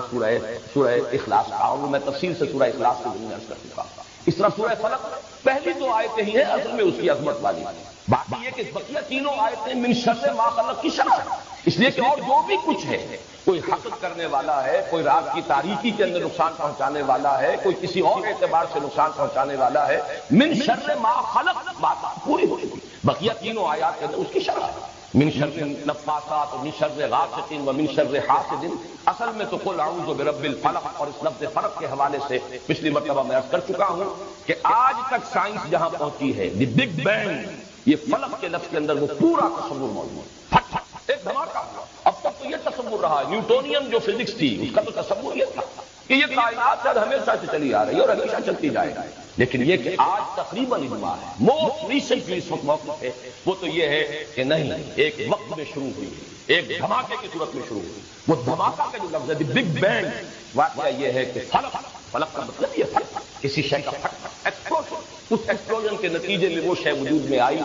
B: سورہ اخلاص کا، اور میں تفصیل سے سورہ اخلاص کے ذمہ عرض کر چکا ہوں۔ اس طرح سورہ فلق پہلی دو آیتیں ہی ہیں اصل میں اس کی عظمت والی، باقی یہ کہ بقیہ تینوں آیتیں من شر ما خلق کی شرح، اس لیے کہ اور جو بھی کچھ ہے، کوئی حسد کرنے والا ہے، کوئی رات کی تاریکی کے اندر نقصان پہنچانے والا ہے، کوئی کسی اور اعتبار سے نقصان پہنچانے والا ہے، من شر ما خلق بات پوری ہوئی، بقیہ تینوں آیات کے اندر اس کی شرح ہے۔ من شر النفاثات ومن شر غاسق ومن شر حاسد، اصل میں تو قل اعوذ برب الفلق، اور اس لفظ فلق کے حوالے سے پچھلی مرتبہ میں عرض کر چکا ہوں کہ آج تک سائنس جہاں پہنچی ہے، دی بگ بینگ، یہ فلق کے لفظ کے اندر وہ پورا تصور موجود ہے، ایک دھماکہ ہوا۔ اب تک تو یہ تصور رہا، نیوٹونین جو فزکس تھی اس کا تو تصور یہ تھا کہ یہ کائنات شاید ہمیشہ سے چلی آ رہی ہے اور ہمیشہ چلتی جائے گی، لیکن یہ کہ آج تقریباً اجماع ہے، موسٹ ریسنٹلی اس وقت موقف ہے وہ تو یہ ہے کہ نہیں، ایک وقت میں شروع ہوئی، ایک دھماکے کی صورت میں شروع ہوئی۔ وہ دھماکہ کا جو لفظ ہے دی بگ بینگ، واقعہ یہ ہے کہ فلق کا مطلب یہ پھٹ، کسی شے کا پھٹ، ایکسپلوژن، اس ایکسپلوژن کے نتیجے میں وہ شے وجود میں آئی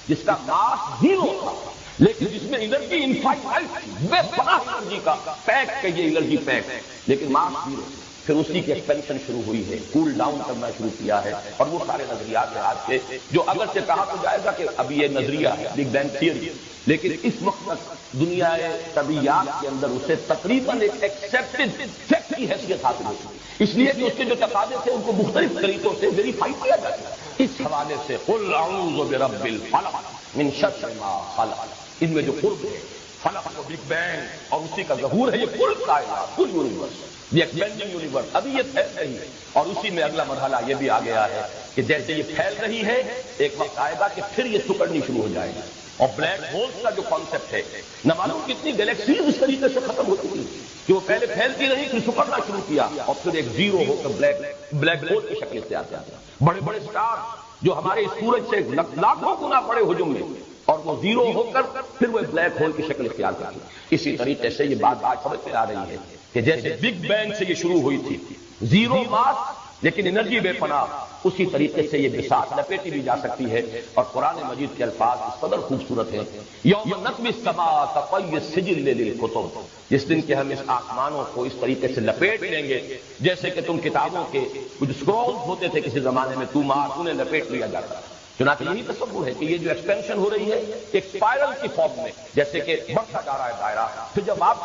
B: جس کا ماس زیرو تھا، لیکن جس میں انرجی انفائنائٹ، بے پناہ انرجی کا پیک کہ یہ انرجی پیک، لیکن ماس زیرو۔ پھر اسی کی ایکسپینشن شروع ہوئی ہے، کول ڈاؤن کرنا شروع کیا ہے، اور وہ سارے نظریات ہیں آج کے جو اگرچہ کہا تو جائے گا کہ ابھی یہ نظریہ ہے بگ بینگ تھیوری، لیکن اس وقت تک دنیا طبیعیات کے اندر اسے تقریباً ایک ایکسیپٹڈ فیکٹ کی حیثیت حاصل ہوئی، اس لیے کہ اس کے جو تقاضے تھے ان کو مختلف طریقوں سے ویریفائی کیا جاتا ہے۔ اس حوالے سے قل اعوذ برب الفلق من شر ما خلق، ان میں جو قرب ہے فلق و بگ بینگ اور اسی کا ظہور ہے، یہ کل کائنات، کل یونیورس، یہ ایکسپینڈنگ یونیورس ابھی یہ پھیل رہی ہے، اور اسی میں اگلا مرحلہ یہ بھی آ گیا ہے کہ جیسے یہ پھیل رہی ہے ایک وقت آئے گا کہ پھر یہ سکڑنی شروع ہو جائے گی، اور بلیک ہولز کا جو کانسیپٹ ہے، نہ معلوم کتنی گلیکسیز اس طریقے سے ختم ہوتی تھی کہ وہ پہلے پھیلتی رہی پھر سکڑنا شروع کیا اور پھر ایک زیرو ہو کر بلیک ہول کی شکل اختیار کیا۔ بڑے بڑے سٹار جو ہمارے سورج سے لاکھوں گنا بڑے حجم میں، اور وہ زیرو ہو کر پھر وہ بلیک ہول کی شکل اختیار کرتی۔ اسی طریقے سے یہ بات آج سمجھ میں آ رہی ہے کہ جیسے بگ بینگ سے یہ شروع ہوئی تھی، زیرو ماس لیکن انرجی بے پناہ، اسی طریقے سے یہ بساط لپیٹی بھی جا سکتی ہے۔ اور قرآن مجید کے الفاظ اس قدر خوبصورت ہیں، یوم نطوی السماء کطی السجل للکتب، جس دن کہ ہم اس آسمانوں کو اس طریقے سے لپیٹ لیں گے جیسے کہ تم کتابوں کے کچھ اسکرولز ہوتے تھے کسی زمانے میں، انہیں لپیٹ لیا جاتا۔ چنانچہ یہی تصور ہے کہ یہ جو ایکسپینشن ہو رہی ہے ایک اسپائرل کی فارم میں، جیسے کہ بڑھتا جا رہا ہے دائرہ، پھر جب آپ